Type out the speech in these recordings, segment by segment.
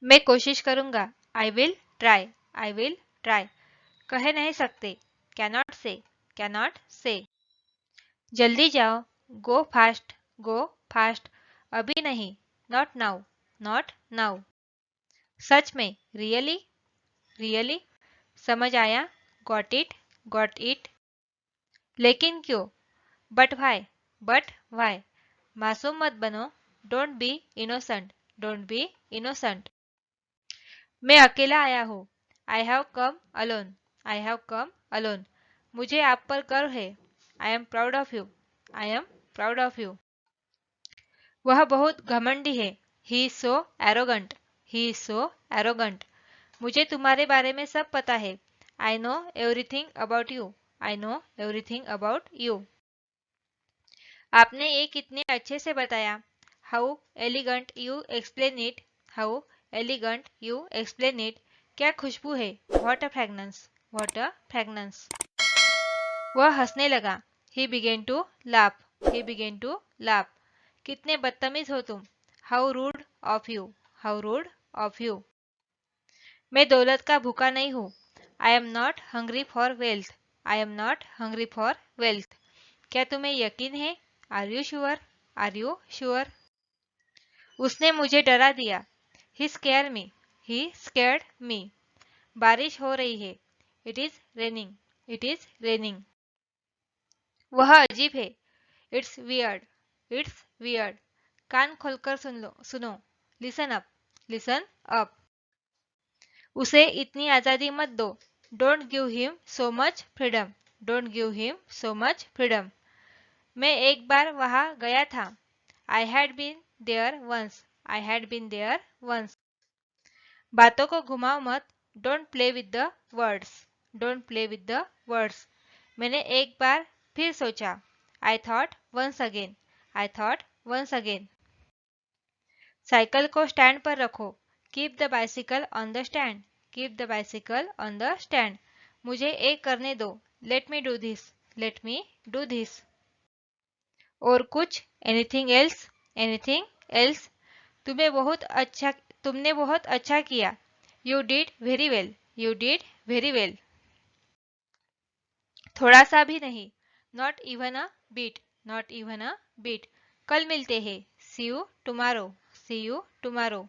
मैं कोशिश करूंगा। I will try. I will try. कह नहीं सकते। Cannot say. Cannot say. जल्दी जाओ। Go fast. Go fast. अभी नहीं। Not now. Not now. सच में। रियली। रियली। समझ आया। Got it. Got it. लेकिन क्यों। But why. But why. मासूम मत बनो। Don't be innocent. Don't be innocent. मैं अकेला आया हूँ। I have come alone. I have come alone. मुझे आप पर गर्व है। I am proud of you. I am proud of you. वह बहुत घमंडी है। He is so arrogant. He is so arrogant. मुझे तुम्हारे बारे में सब पता है। I know everything about you. I know everything about you. आपने ये कितने अच्छे से बताया। How elegant you explain it. How elegant you explain it. क्या खुशबू है। What a fragrance. What a fragrance. वह हंसने लगा। He began to laugh. He began to laugh. कितने बदतमीज हो तुम। How rude of you. How rude of you. मैं दौलत का भूखा नहीं हूँ। I am not hungry for wealth. I am not hungry for wealth. क्या तुम्हें यकीन है। Are you sure. Are you sure. उसने मुझे डरा दिया। He scare me. He scared me. बारिश हो रही है। It is raining. It is raining. वह अजीब है। It's weird. It's weird. कान खोलकर सुन लो। सुनो। Listen up. Listen up. उसे इतनी आजादी मत दो। Don't give him so much freedom. Don't give him so much freedom. मैं एक बार वहां गया था। I had been there once. I had been there once. बातों को घुमाओ मत। Don't play with the words. Don't play with the words. मैंने एक बार फिर सोचा। I thought once again. I thought once again. Cycle को स्टैंड पर रखो। Keep the bicycle on the stand. Keep the bicycle on the stand. मुझे एक करने दो। Let me do this. Let me do this. और कुछ। Anything else. Anything else. तुम्हें बहुत अच्छा। तुमने बहुत अच्छा किया। You did very well. You did very well. थोड़ा सा भी नहीं। Not even a beat. Not even a beat. कल मिलते हैं। See you tomorrow. See you tomorrow.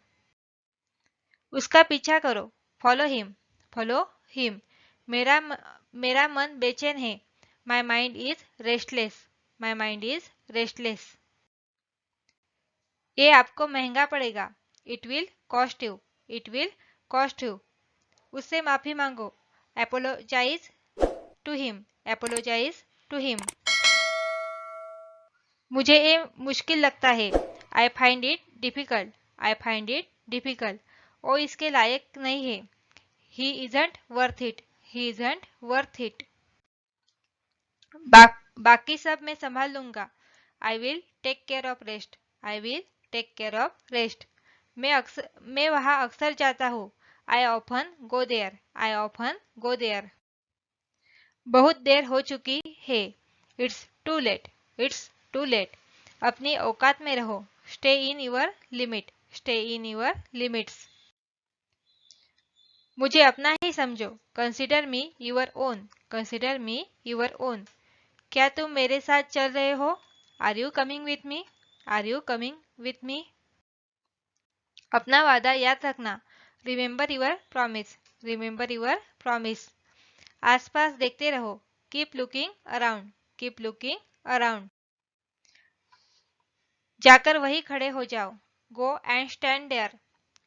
उसका पीछा करो। Follow him. Follow him. मेरा मन बेचैन है। My mind is restless. My mind is restless. ये आपको महंगा पड़ेगा। It will cost you. It will cost you. उससे माफी मांगो। Apologise to him. Apologise to him. मुझे ये मुश्किल लगता है। I find it difficult. I find it difficult. वो इसके लायक नहीं है। He isn't worth it. He isn't worth it. बाकी सब मैं संभाल लूंगा। I will take care of rest. I will take care of rest. मैं वहां अक्सर जाता हूँ। I often go there. I often go there. बहुत देर हो चुकी है। It's too late. It's too late. अपनी औकात में रहो। Stay in your limit. Stay in your limits. मुझे अपना ही समझो। Consider me your own. Consider me your own. क्या तुम मेरे साथ चल रहे हो। Are you coming with me. Are you coming with me. अपना वादा याद रखना। Remember your promise. Remember your promise. आसपास देखते रहो। Keep looking around. Keep looking around. जाकर वही खड़े हो जाओ। Go and stand there.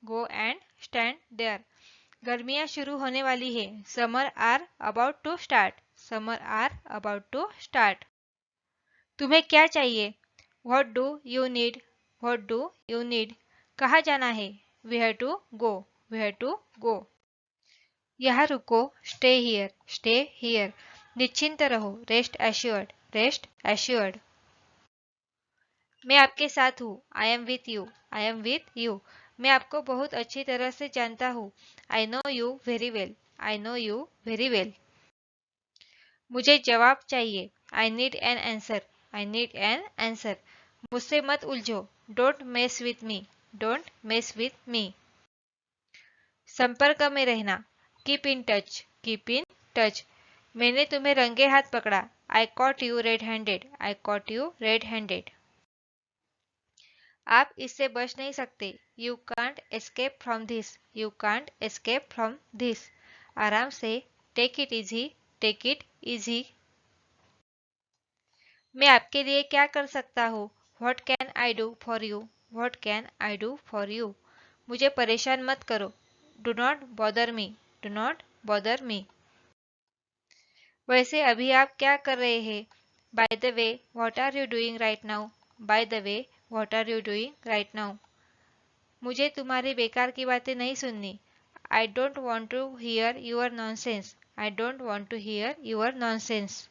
Go and stand there. गर्मियां शुरू होने वाली है। Summer are about to start. Summer are about to start. तुम्हें क्या चाहिए। What do you need. What do you need. कहाँ जाना है। Where to go. Where to go. यहाँ रुको। Stay here. Stay here. निश्चिंत रहो। Rest assured. Rest assured. मैं आपके साथ हूँ। I am with you. I am with you. मैं आपको बहुत अच्छी तरह से जानता हूँ। I know you very well. I know you very well. मुझे जवाब चाहिए। I need an answer. I need an answer. मुझसे मत उलझो। Don't mess with me. Don't mess with मी। संपर्क में रहना, keep in touch, keep in touch. मैंने तुम्हें रंगे हाथ पकड़ा, I caught you red handed, I caught you red handed. आप इससे बच नहीं सकते, you can't escape from this, you can't escape from this. आराम से, take it easy, take it easy. मैं आपके लिए क्या कर सकता हूँ, what can I do for you, what can I do for you. मुझे परेशान मत करो, do not bother me, do not bother me. वैसे अभी आप क्या कर रहे हैं, by the way what are you doing right now, by the way what are you doing right now. मुझे तुम्हारी बेकार की बातें नहीं सुननी, I don't want to hear your nonsense, I don't want to hear your nonsense.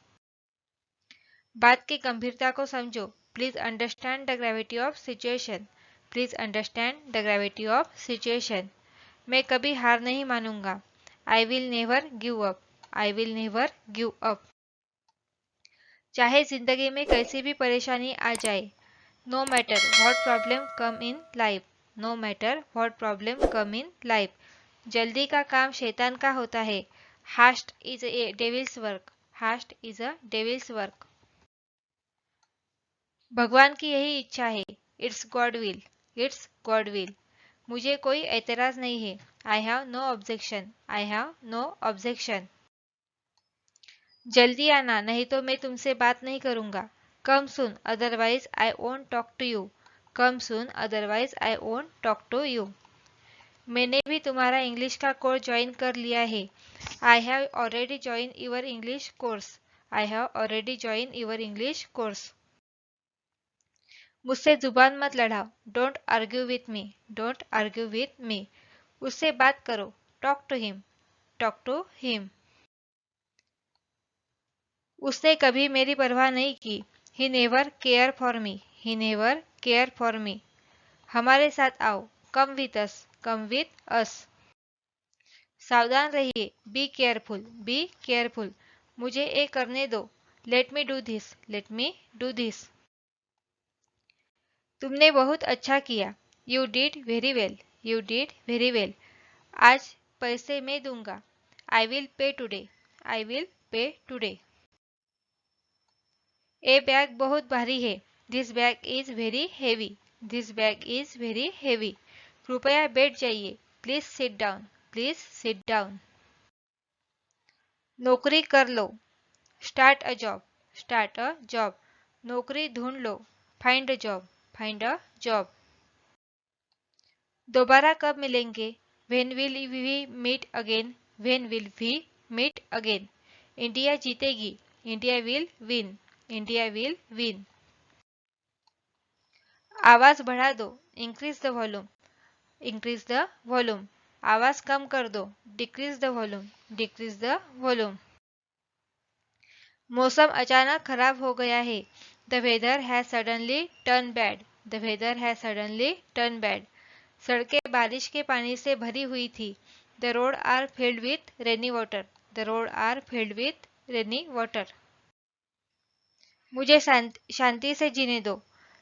बात की गंभीरता को समझो, please understand the gravity of situation, please understand the gravity of situation. मैं कभी हार नहीं मानूंगा, I will never give up, I will never give up. चाहे जिंदगी में कैसी भी परेशानी आ जाए, no matter what problem come in life, no matter what problem come in life. जल्दी का काम शैतान का होता है, haste is a devil's work, haste is a devil's work. भगवान की यही इच्छा है, it's God will, it's God will. मुझे कोई एतराज नहीं है, I have no objection, I have no objection. जल्दी आना नहीं तो मैं तुमसे बात नहीं करूंगा, come soon otherwise I won't talk to you, come soon otherwise I won't talk to you. मैंने भी तुम्हारा इंग्लिश का कोर्स ज्वाइन कर लिया है, I have already join your English course, I have already join your English course. मुझसे जुबान मत लड़ाओ, don't argue with me, don't argue with me. उससे बात करो, talk to him, talk to him. उसने कभी मेरी परवाह नहीं की, he never care for me, he never care for me. हमारे साथ आओ, come with us, come with us. सावधान रहिए, बी केयरफुल, बी केयरफुल। मुझे ये करने दो, let me do this, let me do this. तुमने बहुत अच्छा किया, you did very well, you did very well. आज पैसे मैं दूंगा, I will pay today, I will pay today. ये बैग बहुत भारी है, this bag is very heavy, this bag is very heavy. कृपया बैठ जाइए, please sit down, please sit down. नौकरी कर लो, start a job, start a job. नौकरी ढूंढ लो, find a job, find a job. दोबारा कब मिलेंगे, when will we meet again, when will we meet again. India जीतेगी, India will win, India will win. आवाज बढ़ा दो, increase the volume, increase the volume. आवाज कम कर दो, decrease the volume, decrease the volume. मौसम अचानक खराब हो गया है, the weather has suddenly turn bad, the weather has suddenly turn bad. सड़कें बारिश के पानी से भरी हुई थी, the road are filled with rainy water, the road are filled with rainy water. मुझे शांति से जीने दो,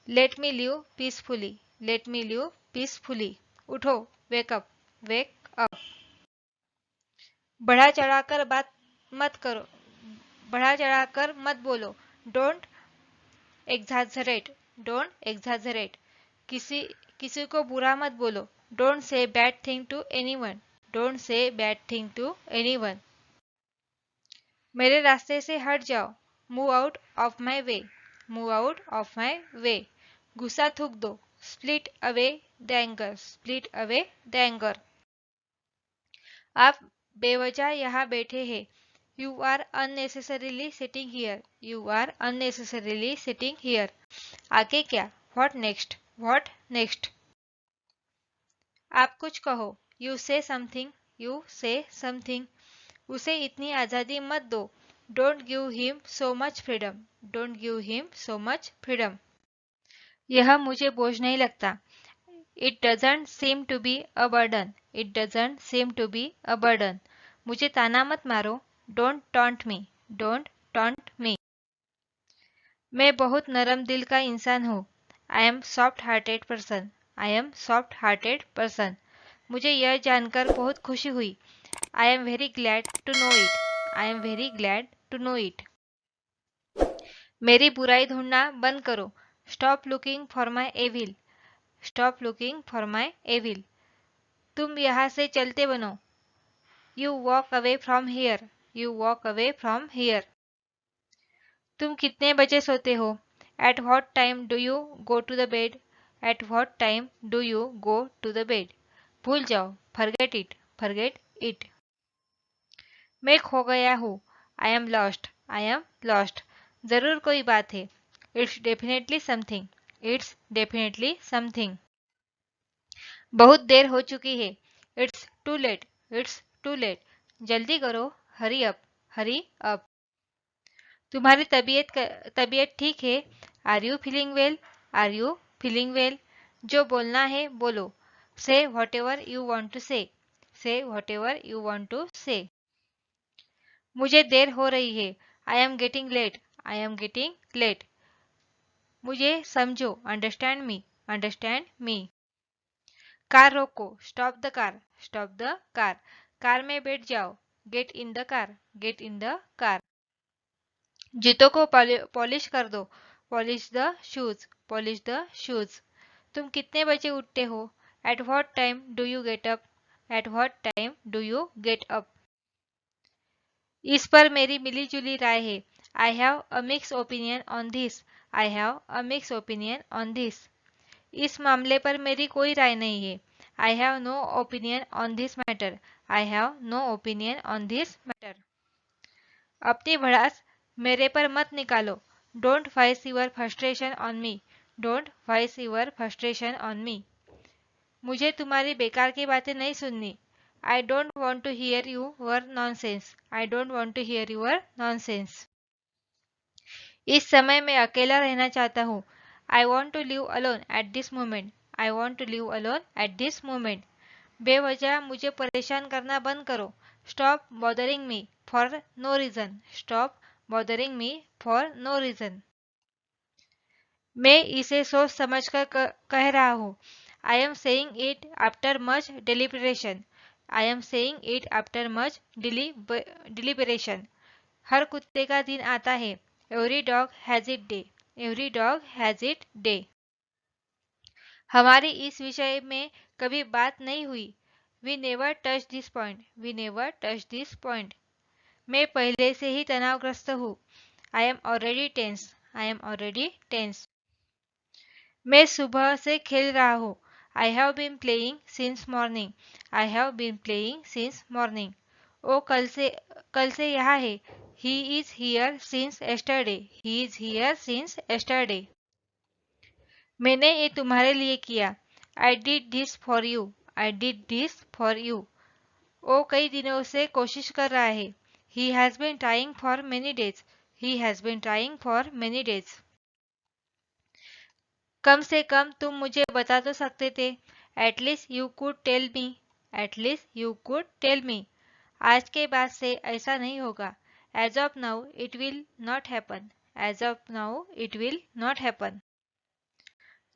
let me live peacefully, let me live peacefully. उठो, वेकअप, वेक अप। बढ़ा चढ़ाकर बात मत करो, बढ़ा चढ़ाकर मत बोलो, डोंट एग्जैजरेट, डोंट एग्जैजरेट। किसी किसी को बुरा मत बोलो, don't say bad thing to anyone, don't say bad thing to anyone. मेरे रास्ते से हट जाओ, move out of my way, move out of my way. गुस्सा थूक दो, split away the anger, split away the anger. आप बेवजह यहाँ बैठे हैं, you are unnecessarily sitting here, you are unnecessarily sitting here. आगे क्या, व्हाट नेक्स्ट, व्हाट नेक्स्ट। आप कुछ कहो, यू से समथिंग, यू से समथिंग। उसे इतनी आज़ादी मत दो, don't give him so much freedom, don't give him so much freedom. यह मुझे बोझ नहीं लगता, it doesn't seem to be a burden, it doesn't seem to be a burden. मुझे ताना मत मारो, don't taunt me, don't taunt me. मैं बहुत नरम दिल का इंसान हूँ, I am soft hearted person, I am soft hearted person. मुझे यह जानकर बहुत खुशी हुई। I am very glad to know it. I am very glad to know it. मेरी बुराई ढूंढना बंद करो। Stop looking for my evil. Stop looking for my evil. तुम यहाँ से चलते बनो। You walk away from here. You walk away from here. तुम कितने बजे सोते हो? At what time do you go to the bed? At what time do you go to the bed? भूल जाओ। Forget it. Forget it. मैं खो गया हूँ। I am lost. I am lost. जरूर कोई बात है। It's definitely something. It's definitely something. बहुत देर हो चुकी है। It's too late. It's too late. जल्दी करो। Hurry up. Hurry up. तुम्हारी तबीयत ठीक है? Are you feeling well? Are you feeling well? जो बोलना है बोलो। Say whatever you want to say. Say whatever you want to say. मुझे देर हो रही है। I am getting late. I am getting late. मुझे समझो। Understand me. Understand me. Car रोको। Stop the car. Stop the car. Car में बैठ जाओ। Get in the car. Get in the car. जूतों को पॉलिश कर दो। Polish the shoes. Polish the shoes. तुम कितने बजे उठते हो? At what time do you get up? At what time do you get up? इस पर मेरी मिली जुली राय है। I have a mix opinion on this. I have a mix opinion on this. इस मामले पर मेरी कोई राय नहीं है। I have no opinion on this matter. I have no opinion on this matter. अपनी भड़ास मेरे पर मत निकालो। Don't voice your frustration on me. Don't voice your frustration on me. मुझे तुम्हारी बेकार की बातें नहीं सुननी। I don't want to hear your nonsense. I don't want to hear your nonsense. इस समय मैं अकेला रहना चाहता हूँ। I want to live alone at this moment. I want to live alone at this moment. बेवजह मुझे परेशान करना बंद करो। Stop bothering me for no reason. Stop bothering me for no reason. मैं इसे सोच समझ कर कह रहा हूँ। I am saying it after much deliberation. I am saying it after much deliberation. हर कुत्ते का दिन आता है। Every dog has it day. Every dog has it day. हमारी इस विषय में कभी बात नहीं हुई। We never touch this point. We never touch this point. मैं पहले से ही तनावग्रस्त हूँ। I am already tense. I am already tense. मैं सुबह से खेल रहा हूँ। I have been playing since morning. I have been playing since morning. वो कल से यहाँ है। He is here since yesterday. He is here since yesterday. मैंने ये तुम्हारे लिए किया। I did this for you. I did this for you. वो कई दिनों से कोशिश कर रहा है। He has been trying for many days. He has been trying for many days. कम से कम तुम मुझे बता तो सकते थे। At least you could tell me. At least you could tell me. आज के बाद से ऐसा नहीं होगा। As of now it will not happen. As of now it will not happen.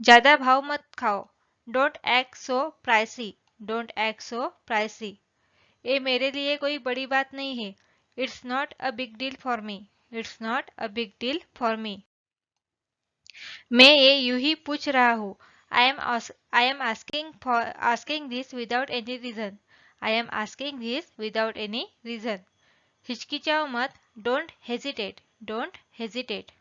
ज्यादा भाव मत खाओ। Don't act so pricey. Don't act so pricey. ये मेरे लिए कोई बड़ी बात नहीं है। It's not a big deal for me. It's not a big deal for me. मैं ये यूं ही पूछ रहा हूँ। I am asking this without any reason. I am asking this without any reason. हिचकिचाओ मत। Don't hesitate. Don't hesitate.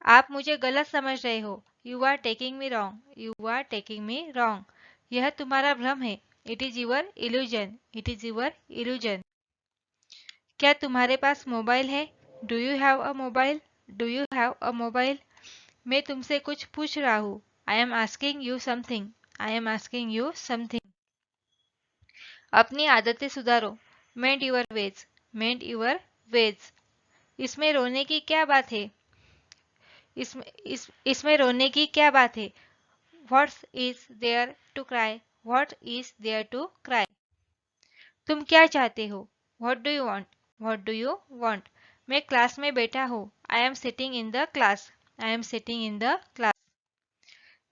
आप मुझे गलत समझ रहे हो। You are taking me wrong. You are taking me wrong. यह तुम्हारा भ्रम है। It is your illusion. It is your illusion. क्या तुम्हारे पास मोबाइल है? Do you have a mobile? Do you have a mobile? मैं तुमसे कुछ पूछ रहा हूँ। I am asking you something. I am asking you something. अपनी आदतें सुधारो। Mend your ways. Mend your ways. इसमें रोने की क्या बात है? इसमें रोने की क्या बात है? What's is there to cry? What is there to cry? तुम क्या चाहते हो? What do you want? What do you want? मैं क्लास में बैठा हूँ। I am sitting in the class. I am sitting in the class.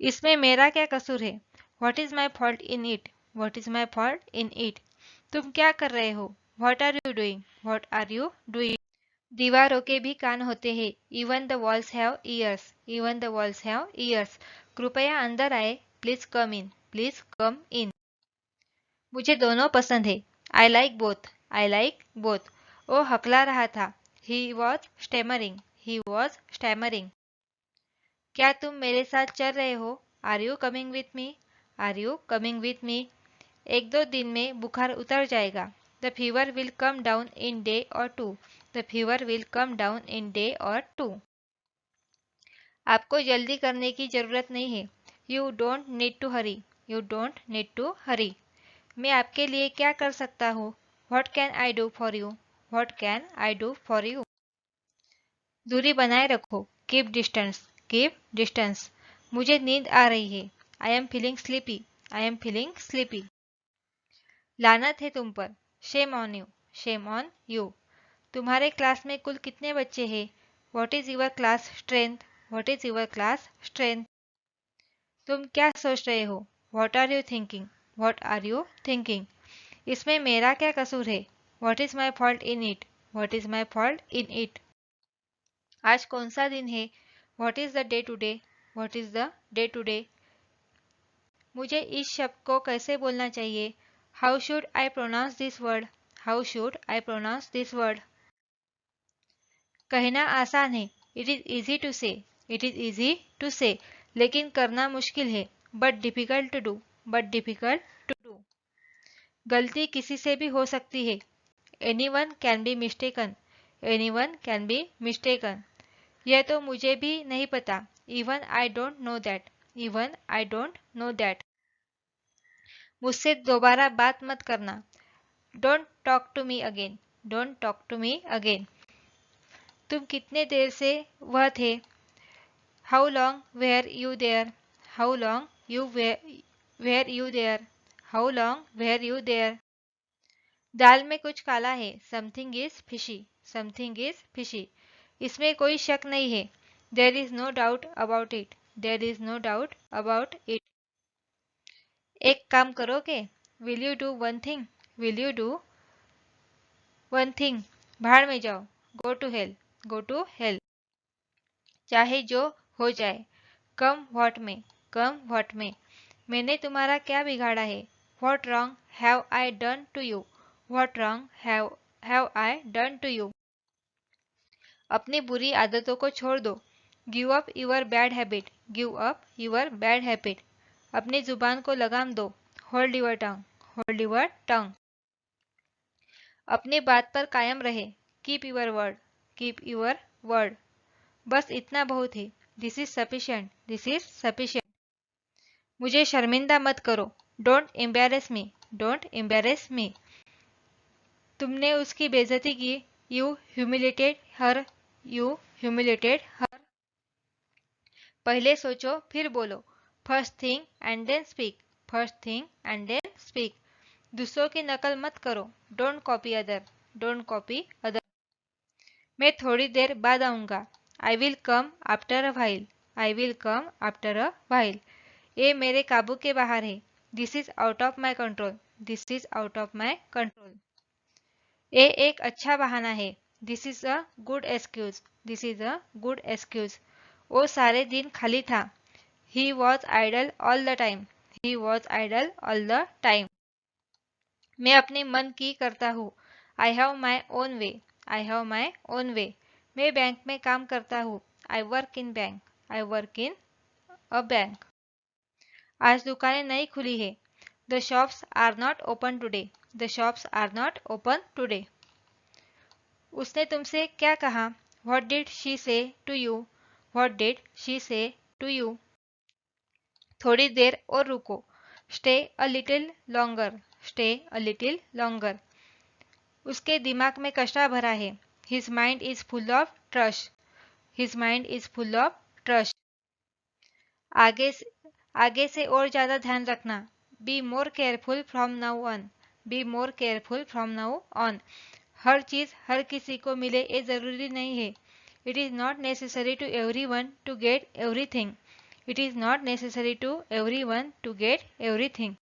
इसमें मेरा क्या कसूर है? What is my fault in it? What is my fault in it? तुम क्या कर रहे हो? What are you doing? What are you doing? दीवारों के भी कान होते हैं. Even the walls have ears. Even the walls have ears. कृपया अंदर आए. Please come in. Please come in. मुझे दोनों पसंद है. I like both. I like both. वो हकला रहा था. He was stammering. He was stammering. क्या तुम मेरे साथ चल रहे हो? Are you coming with me? Are you coming with me? एक दो दिन में बुखार उतर जाएगा. The fever will come down in day or two. The fever will come down in day or two. आपको जल्दी करने की जरूरत नहीं है. You don't need to hurry. You don't need to hurry. मैं आपके लिए क्या कर सकता हूँ? What can I do for you? What can I do for you? दूरी बनाए रखो. Keep distance. Keep distance. मुझे नींद आ रही है. I am feeling sleepy. I am feeling sleepy. लानत है तुम पर. Shame on you. Shame on you. तुम्हारे क्लास में कुल कितने बच्चे हैं? What is your class strength? What is your class strength? तुम क्या सोच रहे हो? What are you thinking? What are you thinking? इसमें मेरा क्या कसूर है? What is my fault in it? What is my fault in it? आज कौन सा दिन है? What is the day today? What is the day today? मुझे इस शब्द को कैसे बोलना चाहिए? How should I pronounce this word? How should I pronounce this word? कहना आसान है. It is easy to say. It is easy to say. लेकिन करना मुश्किल है. But difficult to do. But difficult to do. गलती किसी से भी हो सकती है. Anyone can be mistaken. Anyone can be mistaken. यह तो मुझे भी नहीं पता. Even I don't know that. Even I don't know that. मुझसे दोबारा बात मत करना. Don't talk to me again. Don't talk to me again. तुम कितने देर से वह थे? How long were you there? How long were you there? How long were you there? दाल में कुछ काला है. Something is fishy. Something is fishy. इसमें कोई शक नहीं है. There is no doubt about it. There is no doubt about it. एक काम करोगे? Will you do one thing? Will you do one thing? भाड़ में जाओ. Go to hell. Go to hell. चाहे जो हो जाए. Come what may. Come what may. मैंने तुम्हारा क्या बिगाड़ा है? What wrong have I done to you? What wrong have I done to you? अपनी बुरी आदतों को छोड़ दो. Give up your bad habit. Give up your bad habit. अपनी जुबान को लगाम दो. Hold your tongue. Hold your tongue. अपनी बात पर कायम रहे. Keep your word. Keep your word. बस इतना बहुत है. This is sufficient. This is sufficient. मुझे शर्मिंदा मत करो. Don't embarrass me. Don't embarrass me. तुमने उसकी बेइज्जती की. You humiliated her. You humiliated her. पहले सोचो फिर बोलो. First think and then speak. First think and then speak. दूसरों की नकल मत करो. Don't copy other. Don't copy other. मैं थोड़ी देर बाद आऊँगा. I will come after a while. I will come after a while. ये मेरे काबू के बाहर है. This is out of my control. This is out of my control. ये एक अच्छा बहाना है. This is a good excuse. This is a good excuse. वो सारे दिन खाली था. He was idle all the time. He was idle all the time. मैं अपने मन की करता हूँ. I have my own way. I have my own way. मैं बैंक में काम करता हूँ. I work in bank. I work in a bank. आज दुकानें नहीं खुली है. The shops are not open today. The shops are not open today. उसने तुमसे क्या कहा? What did she say to you? What did she say to you? थोड़ी देर और रुको. Stay a little longer. Stay a little longer. उसके दिमाग में कचरा भरा है. His mind is full of trash. His mind is full of trash. आगे से और ज़्यादा ध्यान रखना. Be more careful from now on. Be more careful from now on. हर चीज़ हर किसी को मिले ये ज़रूरी नहीं है. It is not necessary to everyone to get everything. It is not necessary to everyone to get everything.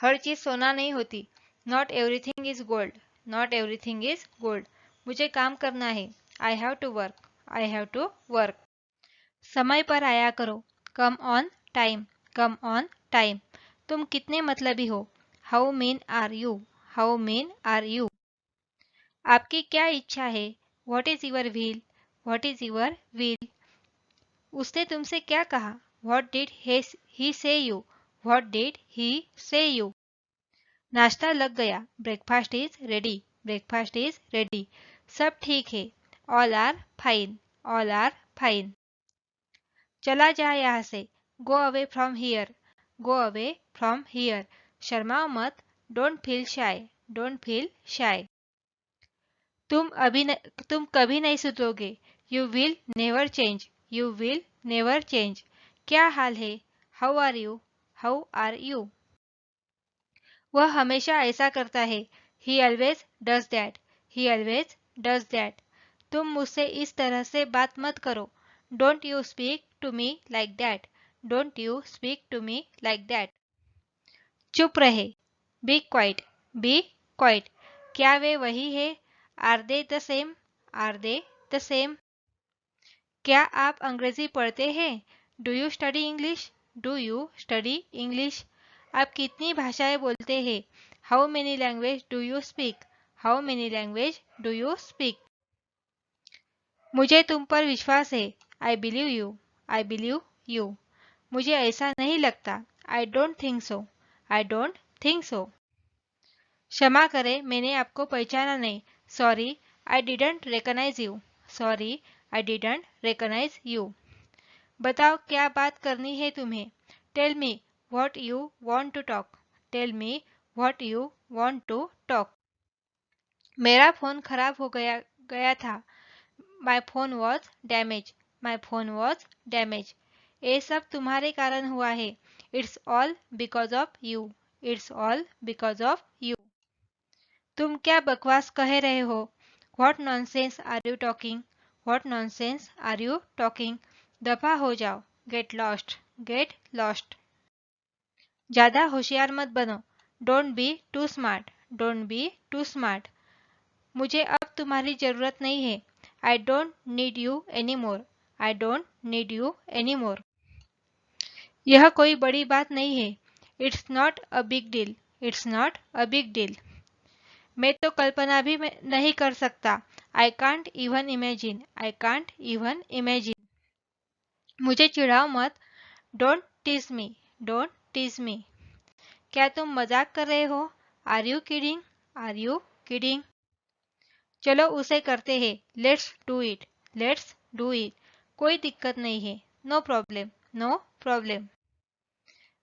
हर चीज सोना नहीं होती. Not everything is gold. Not everything is gold. मुझे काम करना है. I have to work. I have to work. समय पर आया करो. Come on time. Come on time. तुम कितने मतलबी हो. How mean are you. How mean are you. आपकी क्या इच्छा है. What is your will. What is your will. उसने तुमसे क्या कहा. व्हाट डिड ही से यू. व्हाट डिड ही से यू. नाश्ता लग गया. Breakfast is ready. Breakfast is ready. सब ठीक है. All are fine. All are fine. चला जा यहाँ से. Go away from here. Go away from here. शर्माओ मत. Don't feel shy. Don't feel shy. तुम कभी नहीं सुधरोगे. You will never change. You will never change. क्या हाल है. How are you. How are you. वह हमेशा ऐसा करता है. He always does that. He always does that. तुम मुझसे इस तरह से बात मत करो. Don't you speak to me like that. Don't you speak to me like that. चुप रहे. Be quiet. Be quiet. क्या वे वही है. Are they the same. Are they the same. क्या आप अंग्रेजी पढ़ते हैं. Do you study English. Do you study English. आप कितनी भाषाएं बोलते हैं. How many language do you speak. How many language do you speak. मुझे तुम पर विश्वास है. I believe you. I believe you. मुझे ऐसा नहीं लगता. I don't think so. I don't think so. क्षमा करें मैंने आपको पहचाना नहीं. Sorry I didn't recognise you. Sorry I didn't recognise you. बताओ क्या बात करनी है तुम्हें. Tell me what you want to talk. Tell me what you want to talk. मेरा फोन खराब हो गया था. My phone was damage. My phone was damage. ये सब तुम्हारे कारण हुआ है. It's all because of you. It's all because of you. तुम क्या बकवास कह रहे हो. What nonsense are you talking. What nonsense are you talking. दफा हो जाओ. Get lost. Get lost. ज्यादा होशियार मत बनो. Don't be too smart. Don't be too smart. मुझे अब तुम्हारी जरूरत नहीं है. I don't need you any more. I don't need you any more. यह कोई बड़ी बात नहीं है. It's not a big deal. It's not a big deal. मैं तो कल्पना भी नहीं कर सकता. I can't even imagine. I can't even imagine. मुझे चिढ़ाओ मत. Don't tease me. Don't tease me. क्या तुम मजाक कर रहे हो. Are you kidding. Are you kidding. चलो उसे करते हैं. Let's do it. Let's do it. कोई दिक्कत नहीं है. No problem. No problem.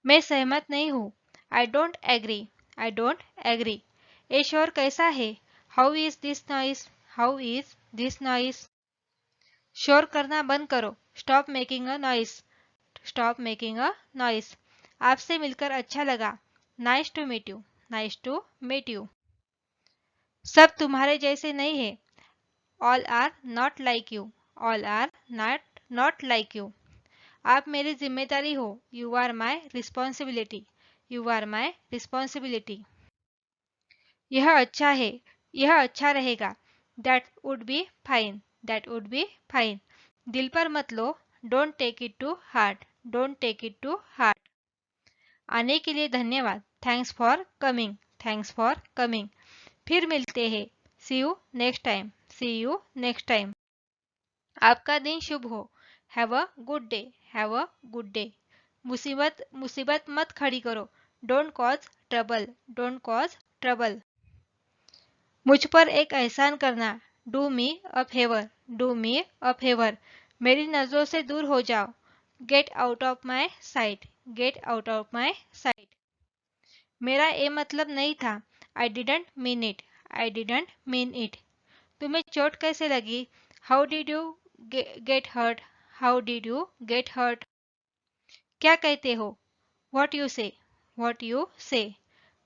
मैं सहमत नहीं हूँ. I don't agree. I don't agree. ये शोर कैसा है. How is this noise. How is this noise. शोर करना बंद करो. Stop making a noise. Stop making a noise. आपसे मिलकर अच्छा लगा. Nice to meet you. Nice to meet you. सब तुम्हारे जैसे नहीं है. All are not like you. All are not like you. आप मेरी जिम्मेदारी हो. You are my responsibility. You are my responsibility. यह अच्छा है. यह अच्छा रहेगा. That would be fine. That would be fine. दिल पर मत लो. Don't take it to heart. Don't take it to heart. आने के लिए धन्यवाद. Thanks for coming. Thanks for coming. फिर मिलते हैं. See you next time. See you next time. आपका दिन शुभ हो. Have a good day. Have a good day. मुसीबत मत खड़ी करो. Don't cause trouble. Don't cause trouble. मुझ पर एक एहसान करना. Do me a favour. Do me a favour. मेरी नजरों से दूर हो जाओ. Get out of my sight. Get out of my sight. मेरा ये मतलब नहीं था. I didn't mean it. I didn't mean it. तुम्हें चोट कैसे लगी. How did you get hurt. How did you get hurt. क्या कहते हो. व्हाट यू से. What you say.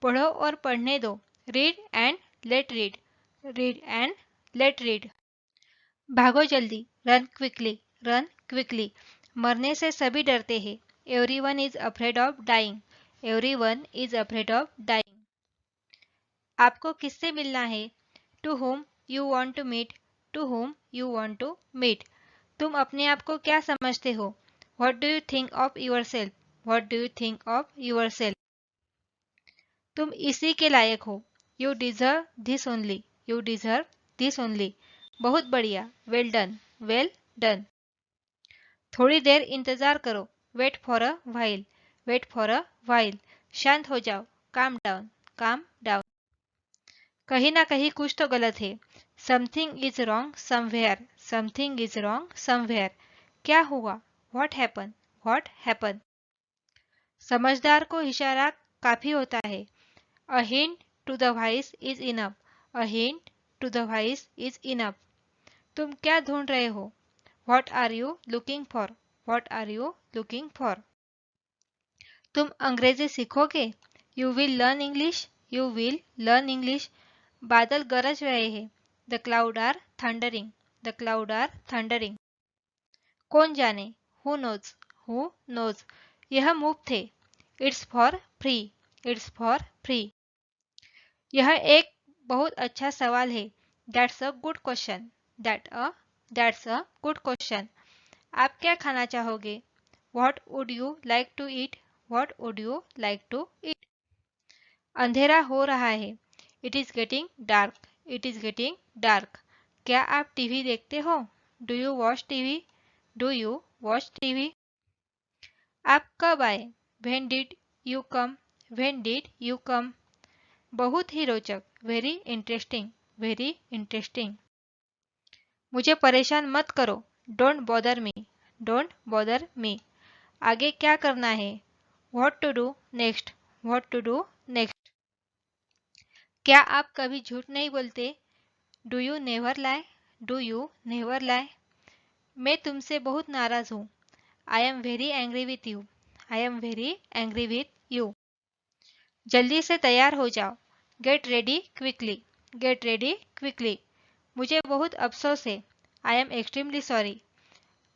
पढ़ो और पढ़ने दो. Read and let read. Read and let read. भागो जल्दी. Run quickly. Run quickly. मरने से सभी डरते हैं. Everyone is afraid of dying. Everyone is afraid of dying. आपको किससे मिलना है? To whom you want to meet. To whom you want to meet. तुम अपने आप को क्या समझते हो? What do you think of yourself? What do you think of yourself? तुम इसी के लायक हो. You deserve this only. You deserve this only. बहुत बढ़िया. Well done. Well done. थोड़ी देर इंतजार करो. Wait for a while. Wait for a while. शांत हो जाओ. Calm down. Calm down. कहीं ना कहीं कुछ तो गलत है. Something is wrong somewhere. Something is wrong somewhere. क्या हुआ? What happened? What happened? समझदार को इशारा काफी होता है. A hint to the wise is enough. A hint to the wise is enough. तुम क्या ढूंढ रहे हो? What are you looking for? What are you looking for? तुम अंग्रेजी सीखोगे? You will learn English. You will learn English. बादल गरज रहे हैं. The cloud are thundering. The cloud are thundering. कौन जाने? Who knows? Who knows? यह मुफ्त है. It's for free. It's for free. यह एक बहुत अच्छा सवाल है. That's a good question. That's a good question. आप क्या खाना चाहोगे? What would you like to eat? What would you like to eat? अंधेरा हो रहा है. It is getting dark. It is getting dark. क्या आप टीवी देखते हो? Do you watch TV? Do you watch TV? आप कब आए? When did you come? When did you come? बहुत ही रोचक. Very interesting. Very interesting. मुझे परेशान मत करो. Don't bother me. Don't bother me. आगे क्या करना है? What to do next? What to do next? क्या आप कभी झूठ नहीं बोलते? Do you never lie? Do you never lie? मैं तुमसे बहुत नाराज हूँ. I am very angry with you. I am very angry with you. जल्दी से तैयार हो जाओ. Get ready quickly. Get ready quickly. मुझे बहुत अफसोस है. I am extremely sorry.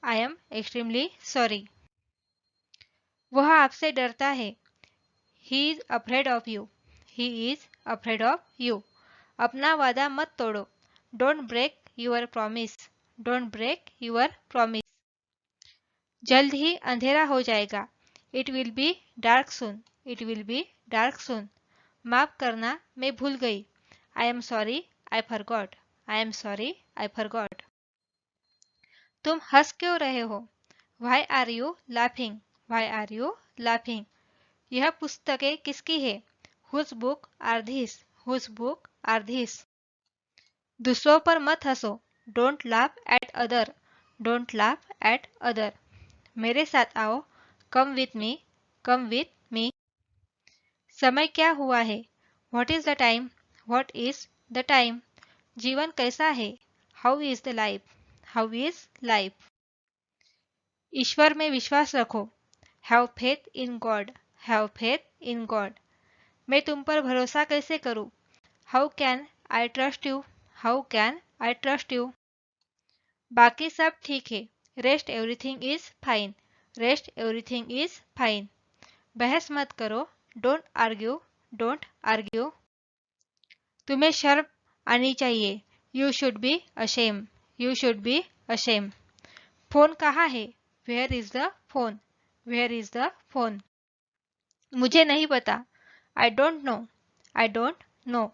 I am extremely sorry. वह आपसे डरता है. He is afraid of you. He is afraid of you. अपना वादा मत तोड़ो. Don't break your promise. Don't break your promise. जल्द ही अंधेरा हो जाएगा. It will be dark soon. It will be dark soon. माफ करना, मैं भूल गई. I am sorry, I forgot. I am sorry, I forgot. तुम हंस क्यों रहे हो? Why are you laughing? Why are you laughing? यह पुस्तकें किसकी है? Whose book are these? Whose book are these? दूसरों पर मत हंसो. Don't laugh at other. Don't laugh at other. मेरे साथ आओ. Come with me. Come with me. समय क्या हुआ है? What is the time? What is the time? जीवन कैसा है? How is the life? How is life? ईश्वर में विश्वास रखो. Have faith in God. Have faith in God. मैं तुम पर भरोसा कैसे करूं? How can I trust you? How can I trust you? बाकी सब ठीक है. Rest everything is fine. Rest everything is fine. बहस मत करो. Don't argue. Don't argue. तुम्हें शर्म आनी चाहिए. You should be ashamed. You should be ashamed. Phone कहाँ है? Where is the phone? Where is the phone? मुझे नहीं पता. I don't know. I don't know.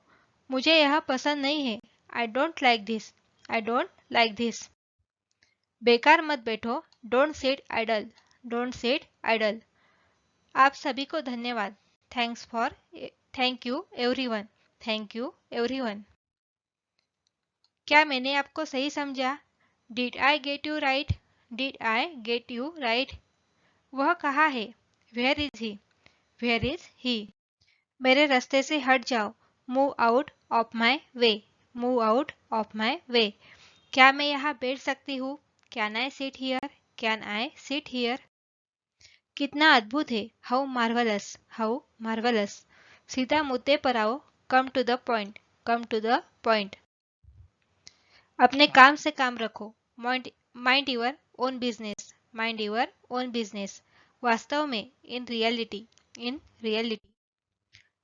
मुझे यह पसंद नहीं है. I don't like this. I don't like this. बेकार मत बैठो. Don't sit idle. Don't sit idle. आप सभी को धन्यवाद. Thank you everyone. Thank you everyone. क्या मैंने आपको सही समझा? Did I get you right? Did I get you right? वह कहाँ है? Where is he? Where is he? मेरे रास्ते से हट जाओ. Move out of my way. Move out of my way. क्या मैं यहाँ बैठ सकती हूँ? Can I sit here? Can I sit here? कितना अद्भुत है. How marvelous. How marvelous. सीधा मुद्दे पर आओ. Come to the point. Come to the point. अपने काम से काम रखो. Mind your own business. Mind your own business. वास्तव में, in reality. in reality.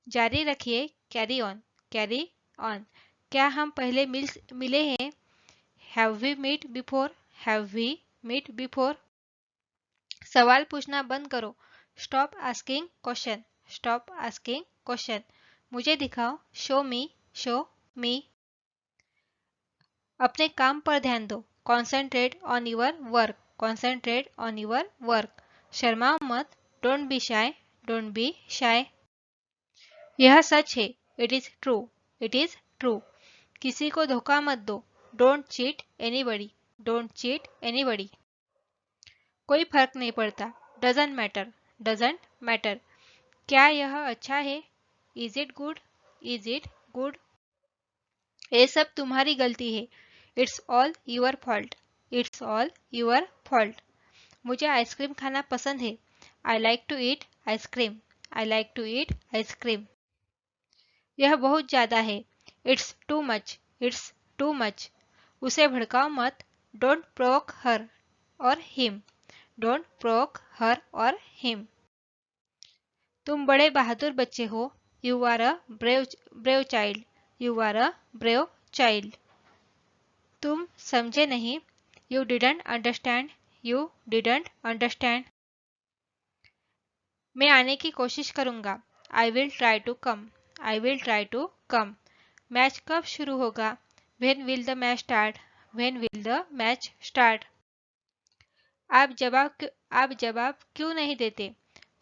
जारी रखिए, कैरी ऑन, कैरी ऑन. क्या हम पहले मिले हैं? Have we meet before, have we meet before. सवाल पूछना बंद करो. Stop asking question, stop asking question. मुझे दिखाओ, शो मी, शो मी. अपने काम पर ध्यान दो. Concentrate on your work, concentrate on your work. शर्माओ मत. Don't be shy, don't be shy. यह सच है. It is true, it is true. किसी को धोखा मत दो. Don't cheat anybody, don't cheat anybody. कोई फर्क नहीं पड़ता. Doesn't matter, doesn't matter. क्या यह अच्छा है? Is it good, is it good. ये सब तुम्हारी गलती है. It's all your fault, it's all your fault. मुझे आइसक्रीम खाना पसंद है. I like to eat ice cream, I like to eat ice cream. यह बहुत ज़्यादा है. It's too much, it's too much. उसे भड़काओ मत. डोंट प्रोवोक हर और हिम, डोंट प्रोवोक हर और हिम. तुम बड़े बहादुर बच्चे हो. You are a brave child, you are a brave child. तुम समझे नहीं. You didn't understand, you didn't understand. मैं आने की कोशिश करूंगा. I will try to come, I will try to come. Match कब शुरू होगा? When will the match start, when will the match start. आप जवाब क्यों नहीं देते?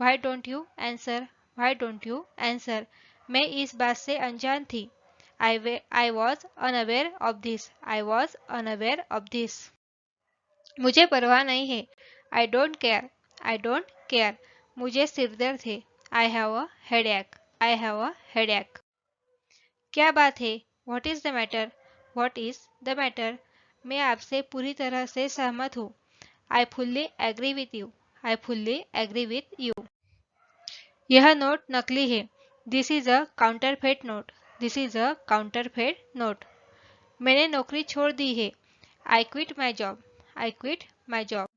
Why don't you answer, why don't you answer. मैं इस बात से अनजान थी. I was unaware of this, I was unaware of this. मुझे परवाह नहीं है. I don't care, I don't care. मुझे सिरदर्द है. I have a headache, I have a headache. क्या बात है? What is the matter, what is the matter. मैं आपसे पूरी तरह से सहमत हूँ. I fully agree with you, I fully agree with you. यह नोट नकली है. This is a counterfeit note, this is a counterfeit note. मैंने नौकरी छोड़ दी है. I quit my job, I quit my job.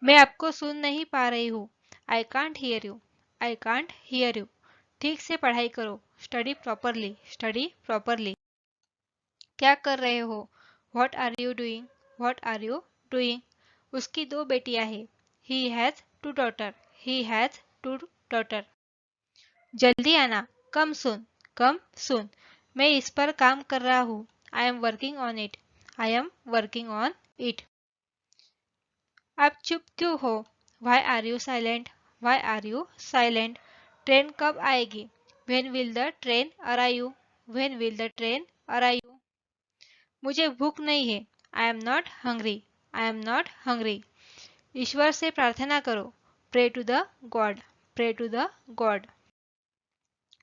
मैं आपको सुन नहीं पा रही हूँ. I can't hear you, I can't hear you. ठीक से पढ़ाई करो. Study properly, study properly. क्या कर रहे हो? What are you doing, what are you doing. उसकी 2 बेटियां हैं. He has 2 daughter, he has 2 daughter. जल्दी आना. कम सुन, कम सुन. मैं इस पर काम कर रहा हूँ. I am working on it, I am working on it. आप चुप क्यों हो? Why are you silent, why are you silent. Train कब आएगी? When will the train arrive, when will the train arrive. मुझे भूख नहीं है. I am not hungry, I am not hungry. ईश्वर से प्रार्थना करो. Pray to the god, pray to the god.